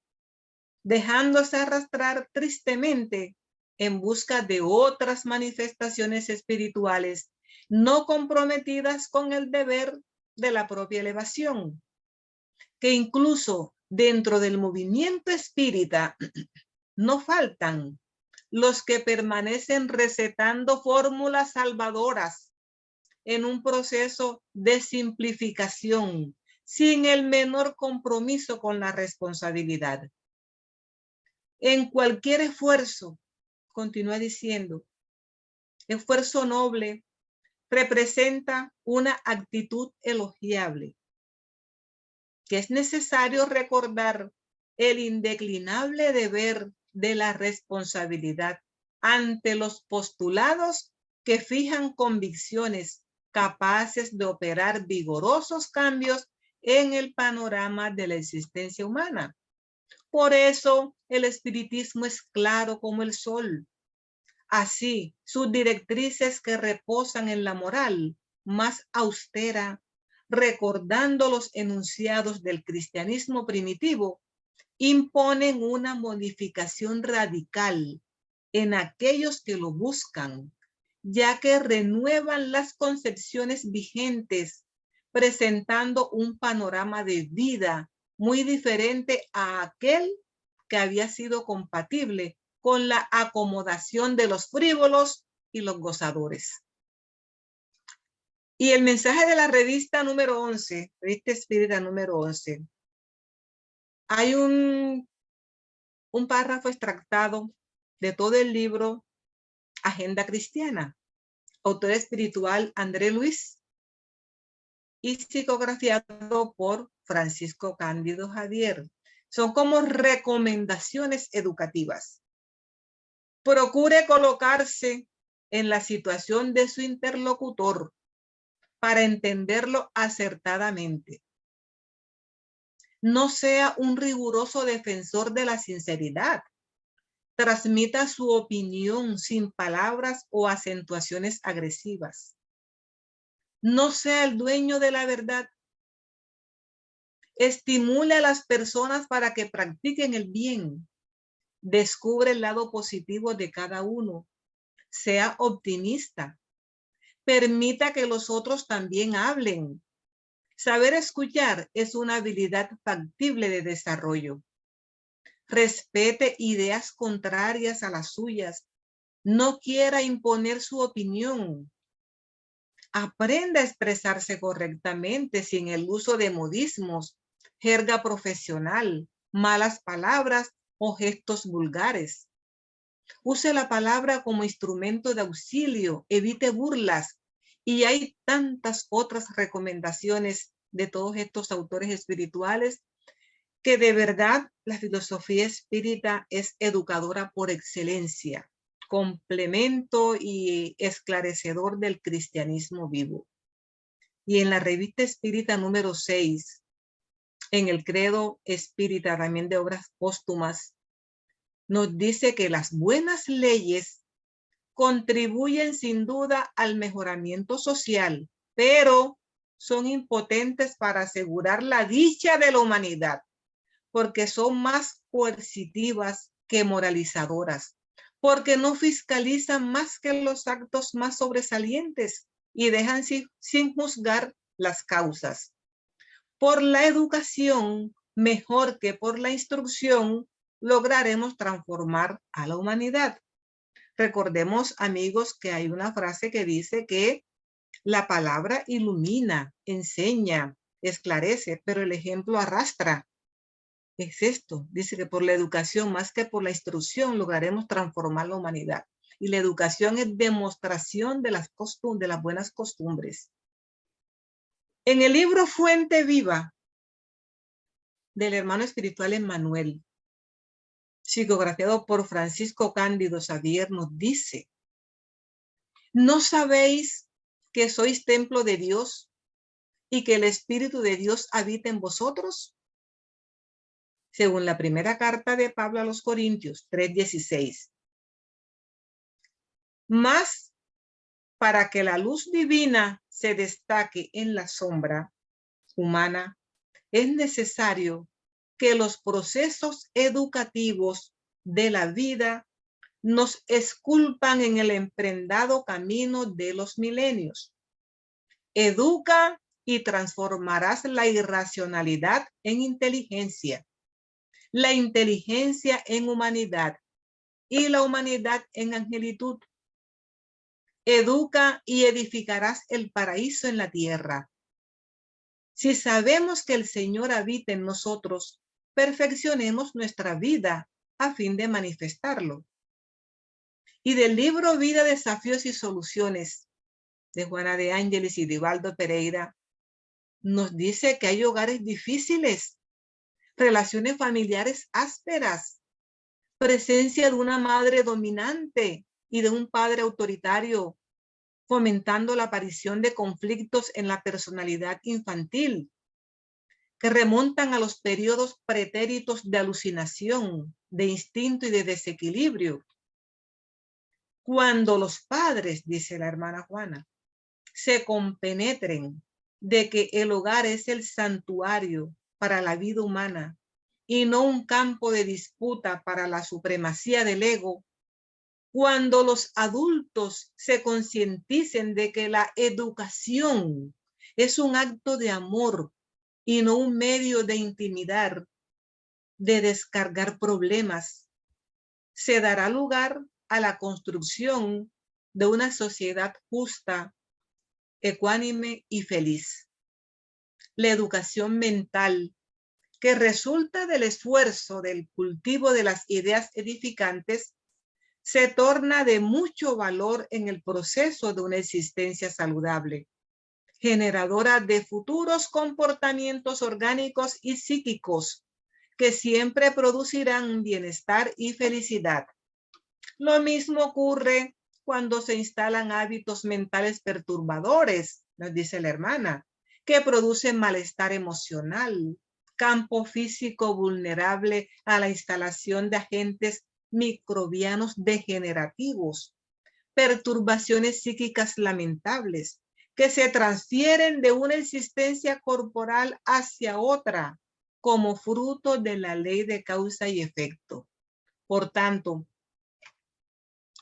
dejándose arrastrar tristemente en busca de otras manifestaciones espirituales no comprometidas con el deber de la propia elevación, que incluso dentro del movimiento espírita no faltan los que permanecen recetando fórmulas salvadoras en un proceso de simplificación, sin el menor compromiso con la responsabilidad. En cualquier esfuerzo, continúa diciendo, esfuerzo noble representa una actitud elogiable, que es necesario recordar el indeclinable deber de la responsabilidad ante los postulados que fijan convicciones capaces de operar vigorosos cambios en el panorama de la existencia humana. Por eso el espiritismo es claro como el sol. Así, sus directrices que reposan en la moral más austera, recordando los enunciados del cristianismo primitivo, imponen una modificación radical en aquellos que lo buscan, ya que renuevan las concepciones vigentes, presentando un panorama de vida muy diferente a aquel que había sido compatible con la acomodación de los frívolos y los gozadores. Y el mensaje de la revista número 11, revista espírita número 11, hay un párrafo extractado de todo el libro Agenda Cristiana, autor espiritual André Luis, y psicografiado por Francisco Cándido Javier. Son como recomendaciones educativas. Procure colocarse en la situación de su interlocutor para entenderlo acertadamente. No sea un riguroso defensor de la sinceridad. Transmita su opinión sin palabras o acentuaciones agresivas. No sea el dueño de la verdad. Estimule a las personas para que practiquen el bien. Descubre el lado positivo de cada uno. Sea optimista. Permita que los otros también hablen. Saber escuchar es una habilidad factible de desarrollo. Respete ideas contrarias a las suyas. No quiera imponer su opinión. Aprenda a expresarse correctamente sin el uso de modismos, jerga profesional, malas palabras o gestos vulgares. Use la palabra como instrumento de auxilio, evite burlas, y hay tantas otras recomendaciones de todos estos autores espirituales que de verdad la filosofía espírita es educadora por excelencia, complemento y esclarecedor del cristianismo vivo. Y en la revista espírita número 6, en el credo espírita también de obras póstumas, nos dice que las buenas leyes contribuyen sin duda al mejoramiento social, pero son impotentes para asegurar la dicha de la humanidad, porque son más coercitivas que moralizadoras, porque no fiscalizan más que los actos más sobresalientes y dejan sin juzgar las causas. Por la educación, mejor que por la instrucción, lograremos transformar a la humanidad. Recordemos, amigos, que hay una frase que dice que la palabra ilumina, enseña, esclarece, pero el ejemplo arrastra. Es esto, dice que por la educación más que por la instrucción lograremos transformar la humanidad. Y la educación es demostración de las buenas costumbres. En el libro Fuente Viva del hermano espiritual Emmanuel, psicografiado por Francisco Cándido Javier, nos dice: ¿no sabéis que sois templo de Dios y que el Espíritu de Dios habita en vosotros? Según la primera carta de Pablo a los Corintios 3:16. Mas para que la luz divina se destaque en la sombra humana, es necesario que los procesos educativos de la vida nos esculpan en el emprendado camino de los milenios. Educa y transformarás la irracionalidad en inteligencia, la inteligencia en humanidad y la humanidad en angelitud. Educa y edificarás el paraíso en la tierra. Si sabemos que el Señor habita en nosotros, perfeccionemos nuestra vida a fin de manifestarlo. Y del libro Vida, Desafíos y Soluciones de Juana de Ángeles y Divaldo Pereira, nos dice que hay hogares difíciles, relaciones familiares ásperas, presencia de una madre dominante y de un padre autoritario, fomentando la aparición de conflictos en la personalidad infantil, que remontan a los periodos pretéritos de alucinación, de instinto y de desequilibrio. Cuando los padres, dice la hermana Juana, se compenetren de que el hogar es el santuario para la vida humana y no un campo de disputa para la supremacía del ego, cuando los adultos se concienticen de que la educación es un acto de amor y no un medio de intimidar, de descargar problemas, se dará lugar a la construcción de una sociedad justa, ecuánime y feliz. La educación mental, que resulta del esfuerzo del cultivo de las ideas edificantes, se torna de mucho valor en el proceso de una existencia saludable, generadora de futuros comportamientos orgánicos y psíquicos que siempre producirán bienestar y felicidad. Lo mismo ocurre cuando se instalan hábitos mentales perturbadores, nos dice la hermana, que producen malestar emocional, campo físico vulnerable a la instalación de agentes microbianos degenerativos, perturbaciones psíquicas lamentables que se transfieren de una existencia corporal hacia otra como fruto de la ley de causa y efecto. Por tanto,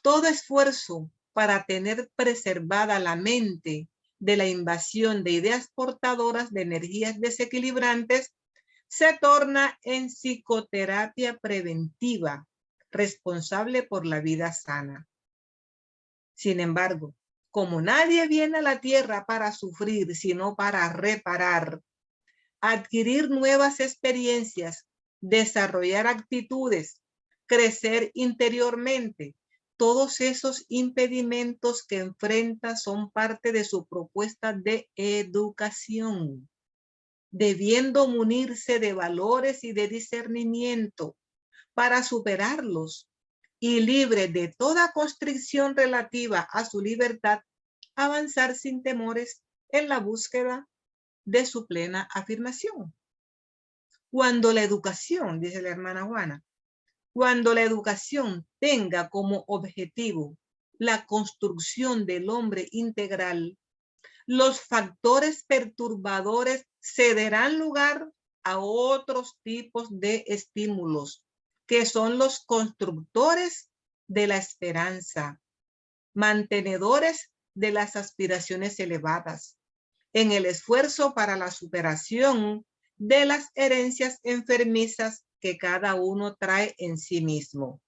todo esfuerzo para tener preservada la mente de la invasión de ideas portadoras de energías desequilibrantes se torna en psicoterapia preventiva, responsable por la vida sana. Sin embargo, como nadie viene a la tierra para sufrir, sino para reparar, adquirir nuevas experiencias, desarrollar actitudes, crecer interiormente, todos esos impedimentos que enfrenta son parte de su propuesta de educación, debiendo munirse de valores y de discernimiento para superarlos y libre de toda constricción relativa a su libertad, avanzar sin temores en la búsqueda de su plena afirmación. Cuando la educación, dice la hermana Juana, cuando la educación tenga como objetivo la construcción del hombre integral, los factores perturbadores cederán lugar a otros tipos de estímulos, que son los constructores de la esperanza, mantenedores de las aspiraciones elevadas, en el esfuerzo para la superación de las herencias enfermizas que cada uno trae en sí mismo.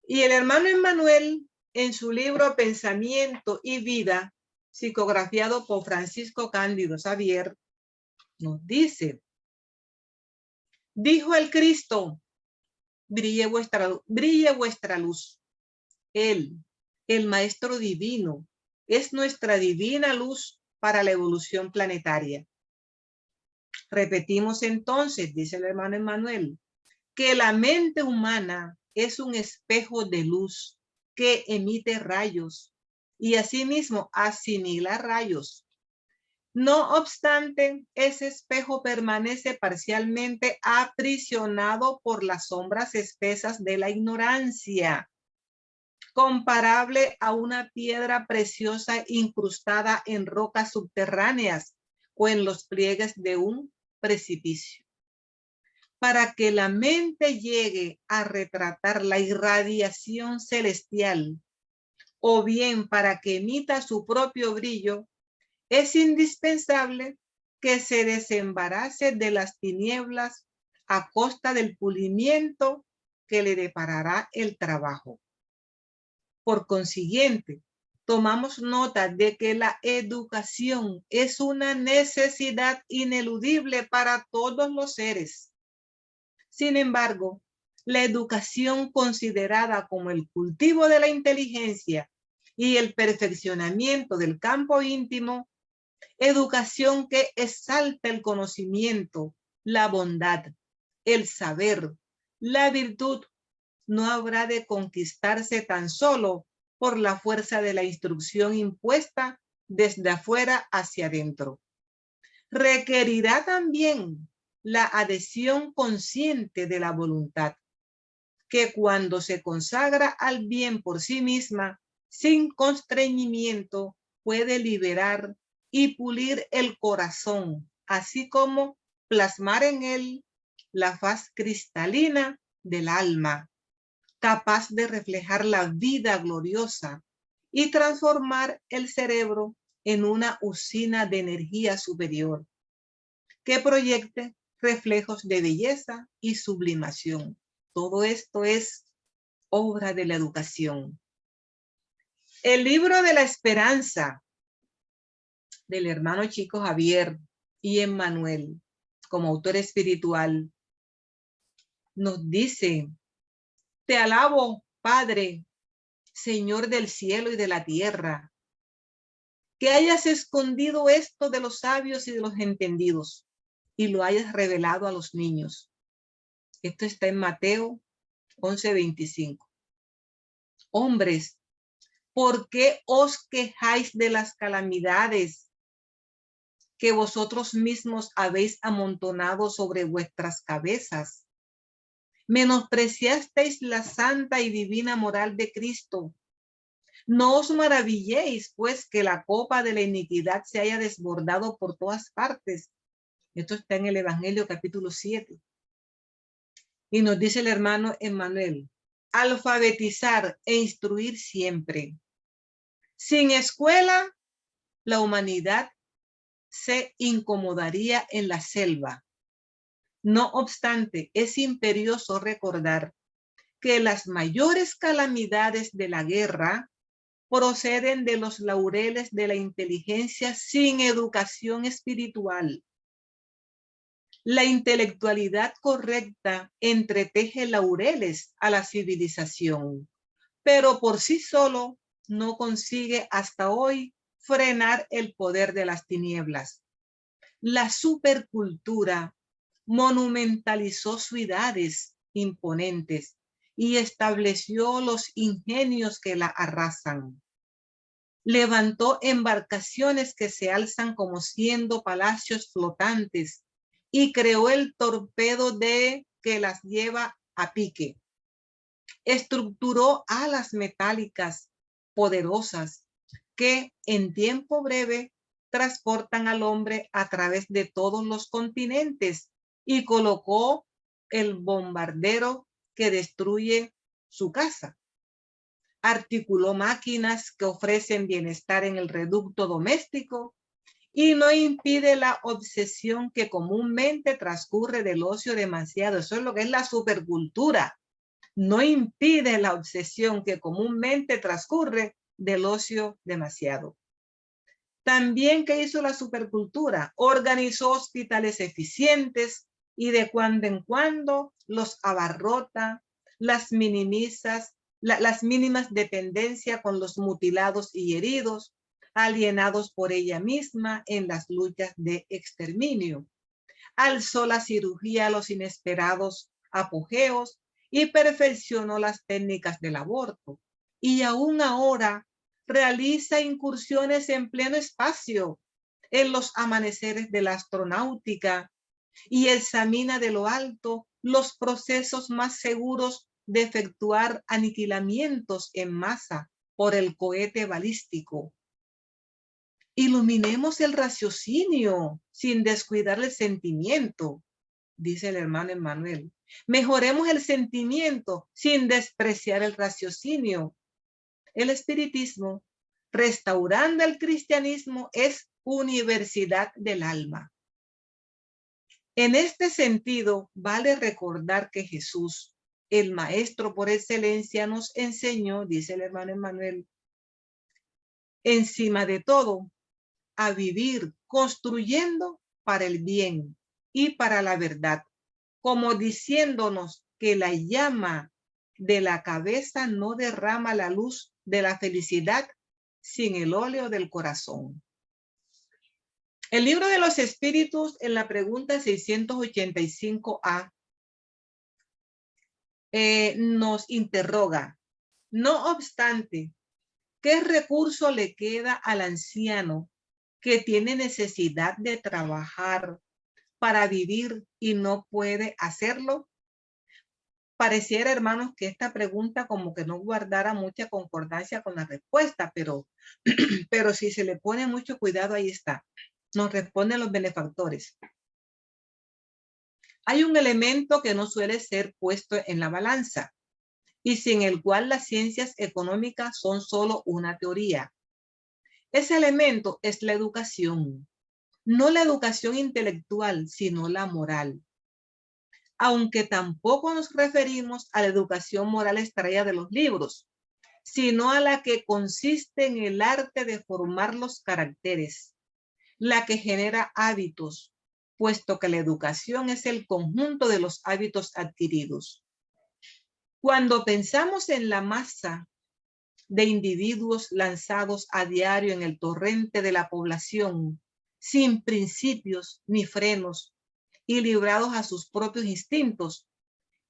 Y el hermano Emmanuel, en su libro Pensamiento y Vida, psicografiado por Francisco Cándido Xavier, nos dice: dijo el Cristo, brille vuestra luz. Él, el Maestro Divino, es nuestra divina luz para la evolución planetaria. Repetimos entonces, dice el hermano Emmanuel, que la mente humana es un espejo de luz que emite rayos y asimismo asimila rayos. No obstante, ese espejo permanece parcialmente aprisionado por las sombras espesas de la ignorancia, comparable a una piedra preciosa incrustada en rocas subterráneas o en los pliegues de un precipicio. Para que la mente llegue a retratar la irradiación celestial, o bien para que emita su propio brillo, es indispensable que se desembarace de las tinieblas a costa del pulimiento que le deparará el trabajo. Por consiguiente, tomamos nota de que la educación es una necesidad ineludible para todos los seres. Sin embargo, la educación considerada como el cultivo de la inteligencia y el perfeccionamiento del campo íntimo, educación que exalta el conocimiento, la bondad, el saber, la virtud, no habrá de conquistarse tan solo por la fuerza de la instrucción impuesta desde afuera hacia adentro. Requerirá también la adhesión consciente de la voluntad, que cuando se consagra al bien por sí misma, sin constreñimiento, puede liberar y pulir el corazón, así como plasmar en él la faz cristalina del alma, capaz de reflejar la vida gloriosa y transformar el cerebro en una usina de energía superior que proyecte reflejos de belleza y sublimación. Todo esto es obra de la educación. El libro de la esperanza del hermano Chico Javier y Emmanuel, como autor espiritual, nos dice: te alabo, Padre, Señor del cielo y de la tierra, que hayas escondido esto de los sabios y de los entendidos y lo hayas revelado a los niños. Esto está en Mateo 11:25. Hombres, ¿por qué os quejáis de las calamidades que vosotros mismos habéis amontonado sobre vuestras cabezas? Menospreciasteis la santa y divina moral de Cristo. No os maravilléis, pues, que la copa de la iniquidad se haya desbordado por todas partes. Esto está en el Evangelio capítulo 7. Y nos dice el hermano Emmanuel: alfabetizar e instruir siempre. Sin escuela, la humanidad se incomodaría en la selva. No obstante, es imperioso recordar que las mayores calamidades de la guerra proceden de los laureles de la inteligencia sin educación espiritual. La intelectualidad correcta entreteje laureles a la civilización, pero por sí solo no consigue hasta hoy frenar el poder de las tinieblas. La supercultura monumentalizó ciudades imponentes y estableció los ingenios que la arrasan. Levantó embarcaciones que se alzan como siendo palacios flotantes y creó el torpedo que las lleva a pique. Estructuró alas metálicas poderosas que en tiempo breve transportan al hombre a través de todos los continentes y colocó el bombardero que destruye su casa. Articuló máquinas que ofrecen bienestar en el reducto doméstico y no impide la obsesión que comúnmente transcurre del ocio demasiado. Eso es lo que es la supercultura. No impide la obsesión que comúnmente transcurre del ocio demasiado. También, ¿qué hizo la supercultura? Organizó hospitales eficientes y de cuando en cuando los abarrota, las mínimas dependencias con los mutilados y heridos, alienados por ella misma en las luchas de exterminio. Alzó la cirugía a los inesperados apogeos y perfeccionó las técnicas del aborto. Y aún ahora realiza incursiones en pleno espacio, en los amaneceres de la astronáutica, y examina de lo alto los procesos más seguros de efectuar aniquilamientos en masa por el cohete balístico. Iluminemos el raciocinio sin descuidar el sentimiento, dice el hermano Emmanuel. Mejoremos el sentimiento sin despreciar el raciocinio. El espiritismo Restaurando el cristianismo es universidad del alma. En este sentido, vale recordar que Jesús, el maestro por excelencia, nos enseñó, dice el hermano Emmanuel, encima de todo, a vivir construyendo para el bien y para la verdad, como diciéndonos que la llama de la cabeza no derrama la luz de la felicidad sin el óleo del corazón. El libro de los espíritus, en la pregunta 685A, nos interroga, no obstante, ¿qué recurso le queda al anciano que tiene necesidad de trabajar para vivir y no puede hacerlo? Pareciera, hermanos, que esta pregunta como que no guardara mucha concordancia con la respuesta, pero si se le pone mucho cuidado, ahí está. Nos responden los benefactores. Hay un elemento que no suele ser puesto en la balanza y sin el cual las ciencias económicas son solo una teoría. Ese elemento es la educación, no la educación intelectual, sino la moral. Aunque tampoco nos referimos a la educación moral extraída de los libros, sino a la que consiste en el arte de formar los caracteres, la que genera hábitos, puesto que la educación es el conjunto de los hábitos adquiridos. Cuando pensamos en la masa de individuos lanzados a diario en el torrente de la población, sin principios ni frenos y librados a sus propios instintos,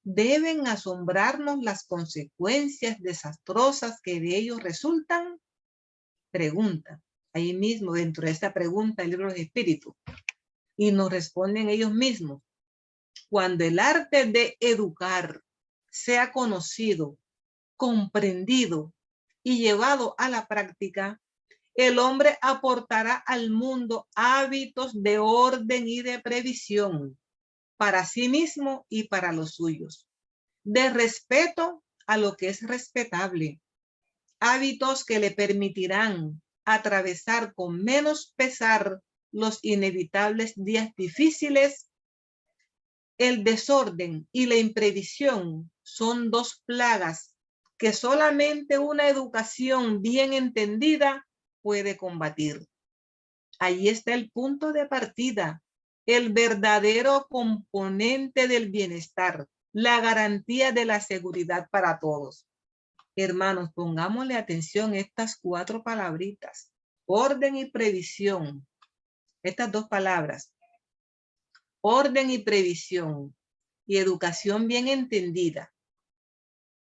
deben asombrarnos las consecuencias desastrosas que de ellos resultan. Pregunta, ahí mismo dentro de esta pregunta el libro de los espíritus, y nos responden ellos mismos. Cuando el arte de educar sea conocido, comprendido y llevado a la práctica, el hombre aportará al mundo hábitos de orden y de previsión para sí mismo y para los suyos, de respeto a lo que es respetable, hábitos que le permitirán atravesar con menos pesar los inevitables días difíciles. El desorden y la imprevisión son dos plagas que solamente una educación bien entendida puede combatir. Ahí está el punto de partida, el verdadero componente del bienestar, la garantía de la seguridad para todos. Hermanos, pongámosle atención a estas 4 palabritas, orden y previsión. Estas 2 palabras, orden y previsión, y educación bien entendida.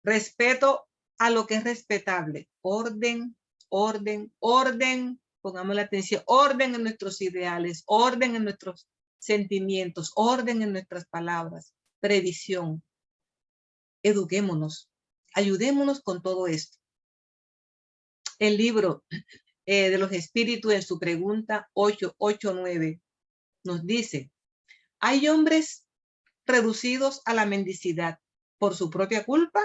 Respeto a lo que es respetable. Orden, orden, orden. Pongamos la atención. Orden en nuestros ideales, orden en nuestros sentimientos, orden en nuestras palabras. Previsión. Eduquémonos. Ayudémonos con todo esto. El libro de los espíritus en su pregunta 889 nos dice, ¿hay hombres reducidos a la mendicidad por su propia culpa?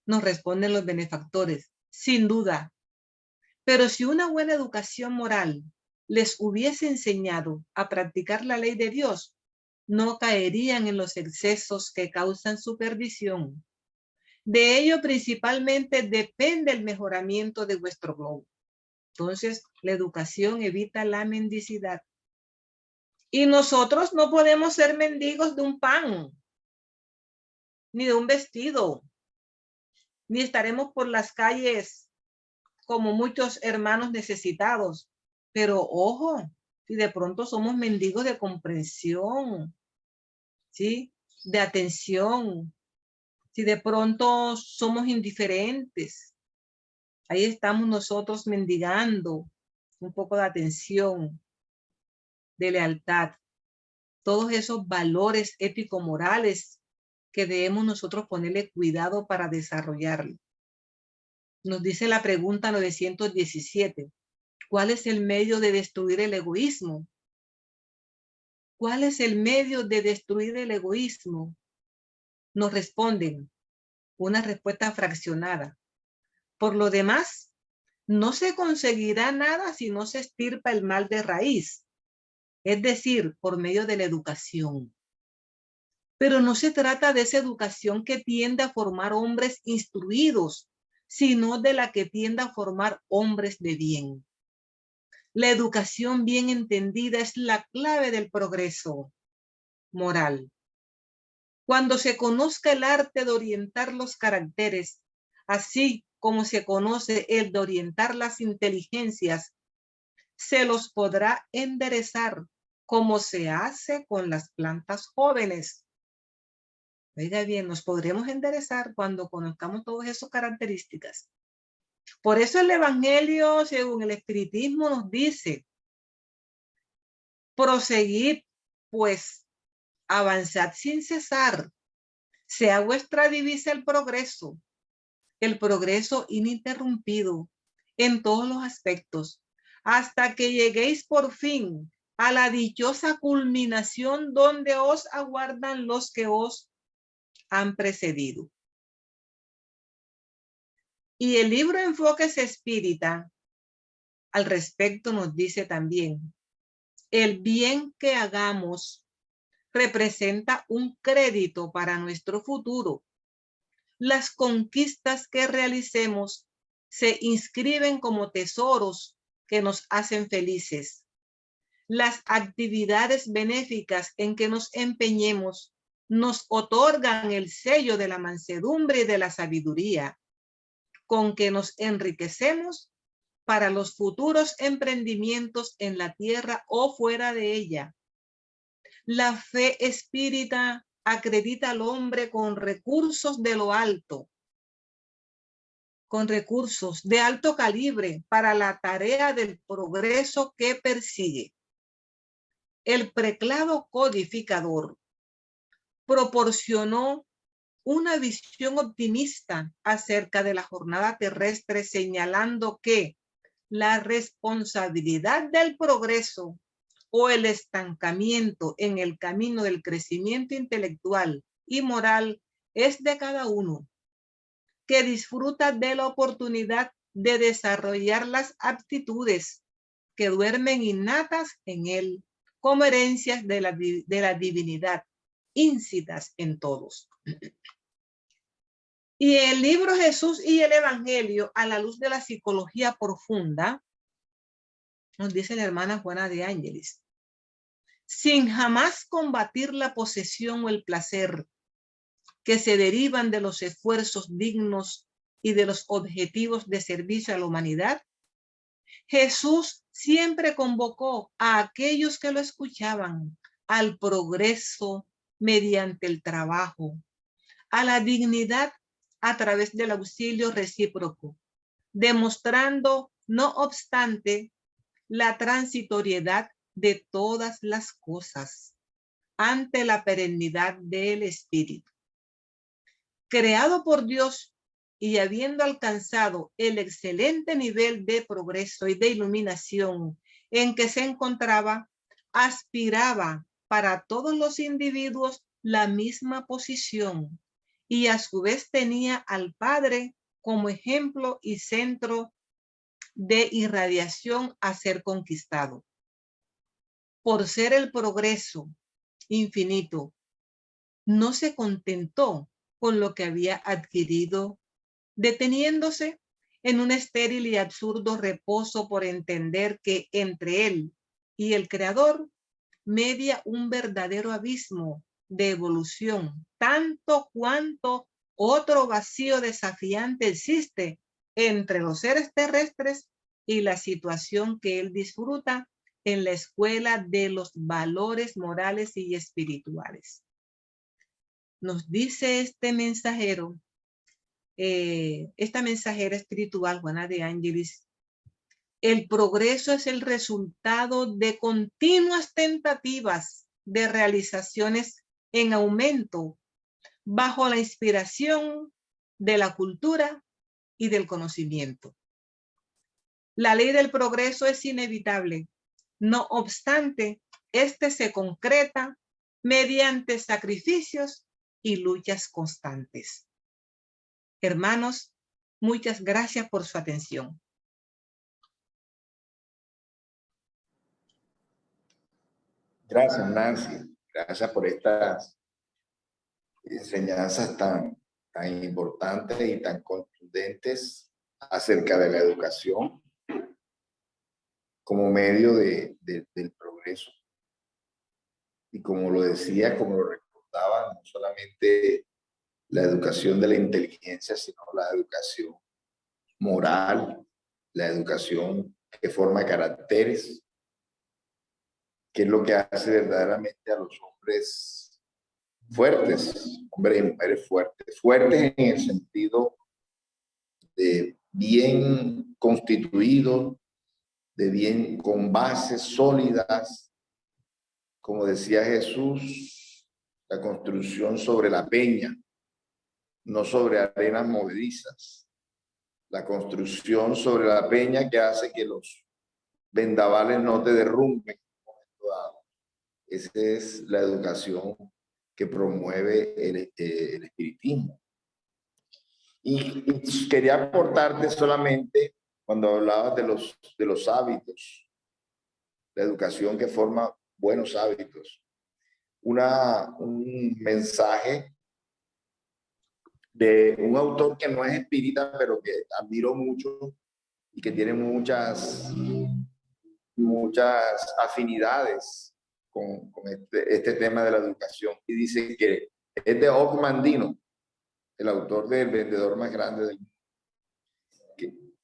Nos responden los benefactores, sin duda. Pero si una buena educación moral les hubiese enseñado a practicar la ley de Dios, no caerían en los excesos que causan su perdición. De ello principalmente depende el mejoramiento de vuestro globo. Entonces, la educación evita la mendicidad. Y nosotros no podemos ser mendigos de un pan, ni de un vestido, ni estaremos por las calles como muchos hermanos necesitados. Pero ojo, si de pronto somos mendigos de comprensión, ¿sí? De atención, si de pronto somos indiferentes, ahí estamos nosotros mendigando un poco de atención, de lealtad, todos esos valores ético-morales que debemos nosotros ponerle cuidado para desarrollarlo. Nos dice la pregunta 917, ¿cuál es el medio de destruir el egoísmo? ¿Cuál es el medio de destruir el egoísmo? Nos responden una respuesta fraccionada. Por lo demás, no se conseguirá nada si no se extirpa el mal de raíz, es decir, por medio de la educación. Pero no se trata de esa educación que tiende a formar hombres instruidos, sino de la que tiende a formar hombres de bien. La educación bien entendida es la clave del progreso moral. Cuando se conozca el arte de orientar los caracteres, así como se conoce el de orientar las inteligencias, se los podrá enderezar como se hace con las plantas jóvenes. Oiga bien, nos podremos enderezar cuando conozcamos todas esas características. Por eso el Evangelio, según el Espiritismo, nos dice, proseguid, pues, avanzad sin cesar, sea vuestra divisa el progreso ininterrumpido en todos los aspectos, hasta que lleguéis por fin a la dichosa culminación donde os aguardan los que os han precedido. Y el libro Enfoques Espírita al respecto nos dice también, el bien que hagamos representa un crédito para nuestro futuro. Las conquistas que realicemos se inscriben como tesoros que nos hacen felices. Las actividades benéficas en que nos empeñemos nos otorgan el sello de la mansedumbre y de la sabiduría, con que nos enriquecemos para los futuros emprendimientos en la tierra o fuera de ella. La fe espírita acredita al hombre con recursos de lo alto, con recursos de alto calibre para la tarea del progreso que persigue. El preclaro codificador proporcionó una visión optimista acerca de la jornada terrestre, señalando que la responsabilidad del progreso o el estancamiento en el camino del crecimiento intelectual y moral es de cada uno, que disfruta de la oportunidad de desarrollar las aptitudes que duermen innatas en él, como herencias de la divinidad, íncitas en todos. Y el libro Jesús y el Evangelio, a la luz de la psicología profunda, nos dice la hermana Juana de Ángeles, sin jamás combatir la posesión o el placer que se derivan de los esfuerzos dignos y de los objetivos de servicio a la humanidad, Jesús siempre convocó a aquellos que lo escuchaban al progreso mediante el trabajo, a la dignidad a través del auxilio recíproco, demostrando, no obstante, la transitoriedad de todas las cosas ante la perennidad del espíritu. Creado por Dios y habiendo alcanzado el excelente nivel de progreso y de iluminación en que se encontraba, aspiraba para todos los individuos la misma posición y a su vez tenía al Padre como ejemplo y centro de irradiación a ser conquistado. Por ser el progreso infinito, no se contentó con lo que había adquirido, deteniéndose en un estéril y absurdo reposo por entender que entre él y el Creador media un verdadero abismo de evolución, tanto cuanto otro vacío desafiante existe entre los seres terrestres y la situación que él disfruta en la escuela de los valores morales y espirituales. Nos dice este mensajero, esta mensajera espiritual, Juana de Ángeles, el progreso es el resultado de continuas tentativas de realizaciones en aumento bajo la inspiración de la cultura y del conocimiento. La ley del progreso es inevitable. No obstante, este se concreta mediante sacrificios y luchas constantes. Hermanos, muchas gracias por su atención. Gracias, Nancy. Gracias por estas enseñanzas tan importantes y tan contundentes acerca de la educación como medio del progreso. Y como lo decía, como lo recordaba, no solamente la educación de la inteligencia, sino la educación moral, la educación que forma caracteres, que es lo que hace verdaderamente a los hombres fuertes, hombres y mujeres fuertes, fuertes en el sentido de bien constituidos, de bien con bases sólidas, como decía Jesús, la construcción sobre la peña, no sobre arenas movedizas, la construcción sobre la peña que hace que los vendavales no te derrumben. Esa es la educación que promueve el espiritismo. Y quería aportarte solamente, cuando hablabas de los hábitos, la educación que forma buenos hábitos, un mensaje de un autor que no es espírita, pero que admiro mucho y que tiene muchas afinidades con este tema de la educación. Y dice que es de Ogmandino, el autor del Vendedor más grande del mundo,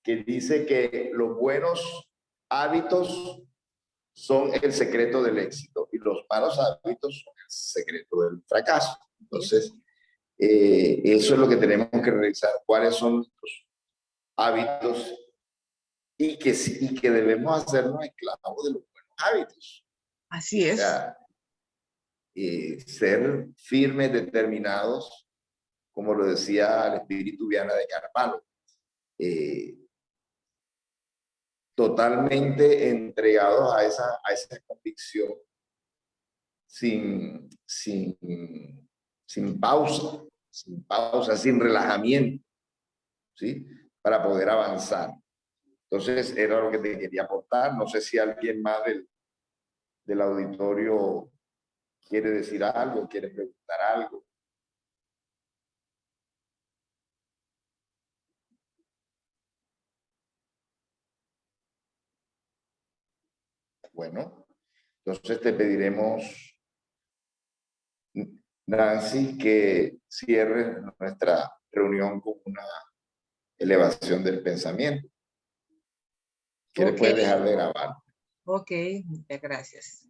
que dice que los buenos hábitos son el secreto del éxito y los malos hábitos son el secreto del fracaso. Entonces, eso es lo que tenemos que revisar, cuáles son los hábitos y que debemos hacernos esclavos de los buenos hábitos. Así es. O sea, ser firmes, determinados, como lo decía el espíritu Viana de Carvalho, totalmente entregados a esa convicción, sin pausa, sin relajamiento, ¿sí? Para poder avanzar. Entonces, era lo que te quería aportar. No sé si alguien más del auditorio quiere decir algo, quiere preguntar algo. Bueno, entonces te pediremos, Nancy, que cierres nuestra reunión con una elevación del pensamiento. ¿Quieres? Ok. Puedes dejar de grabar. Ok, muchas gracias.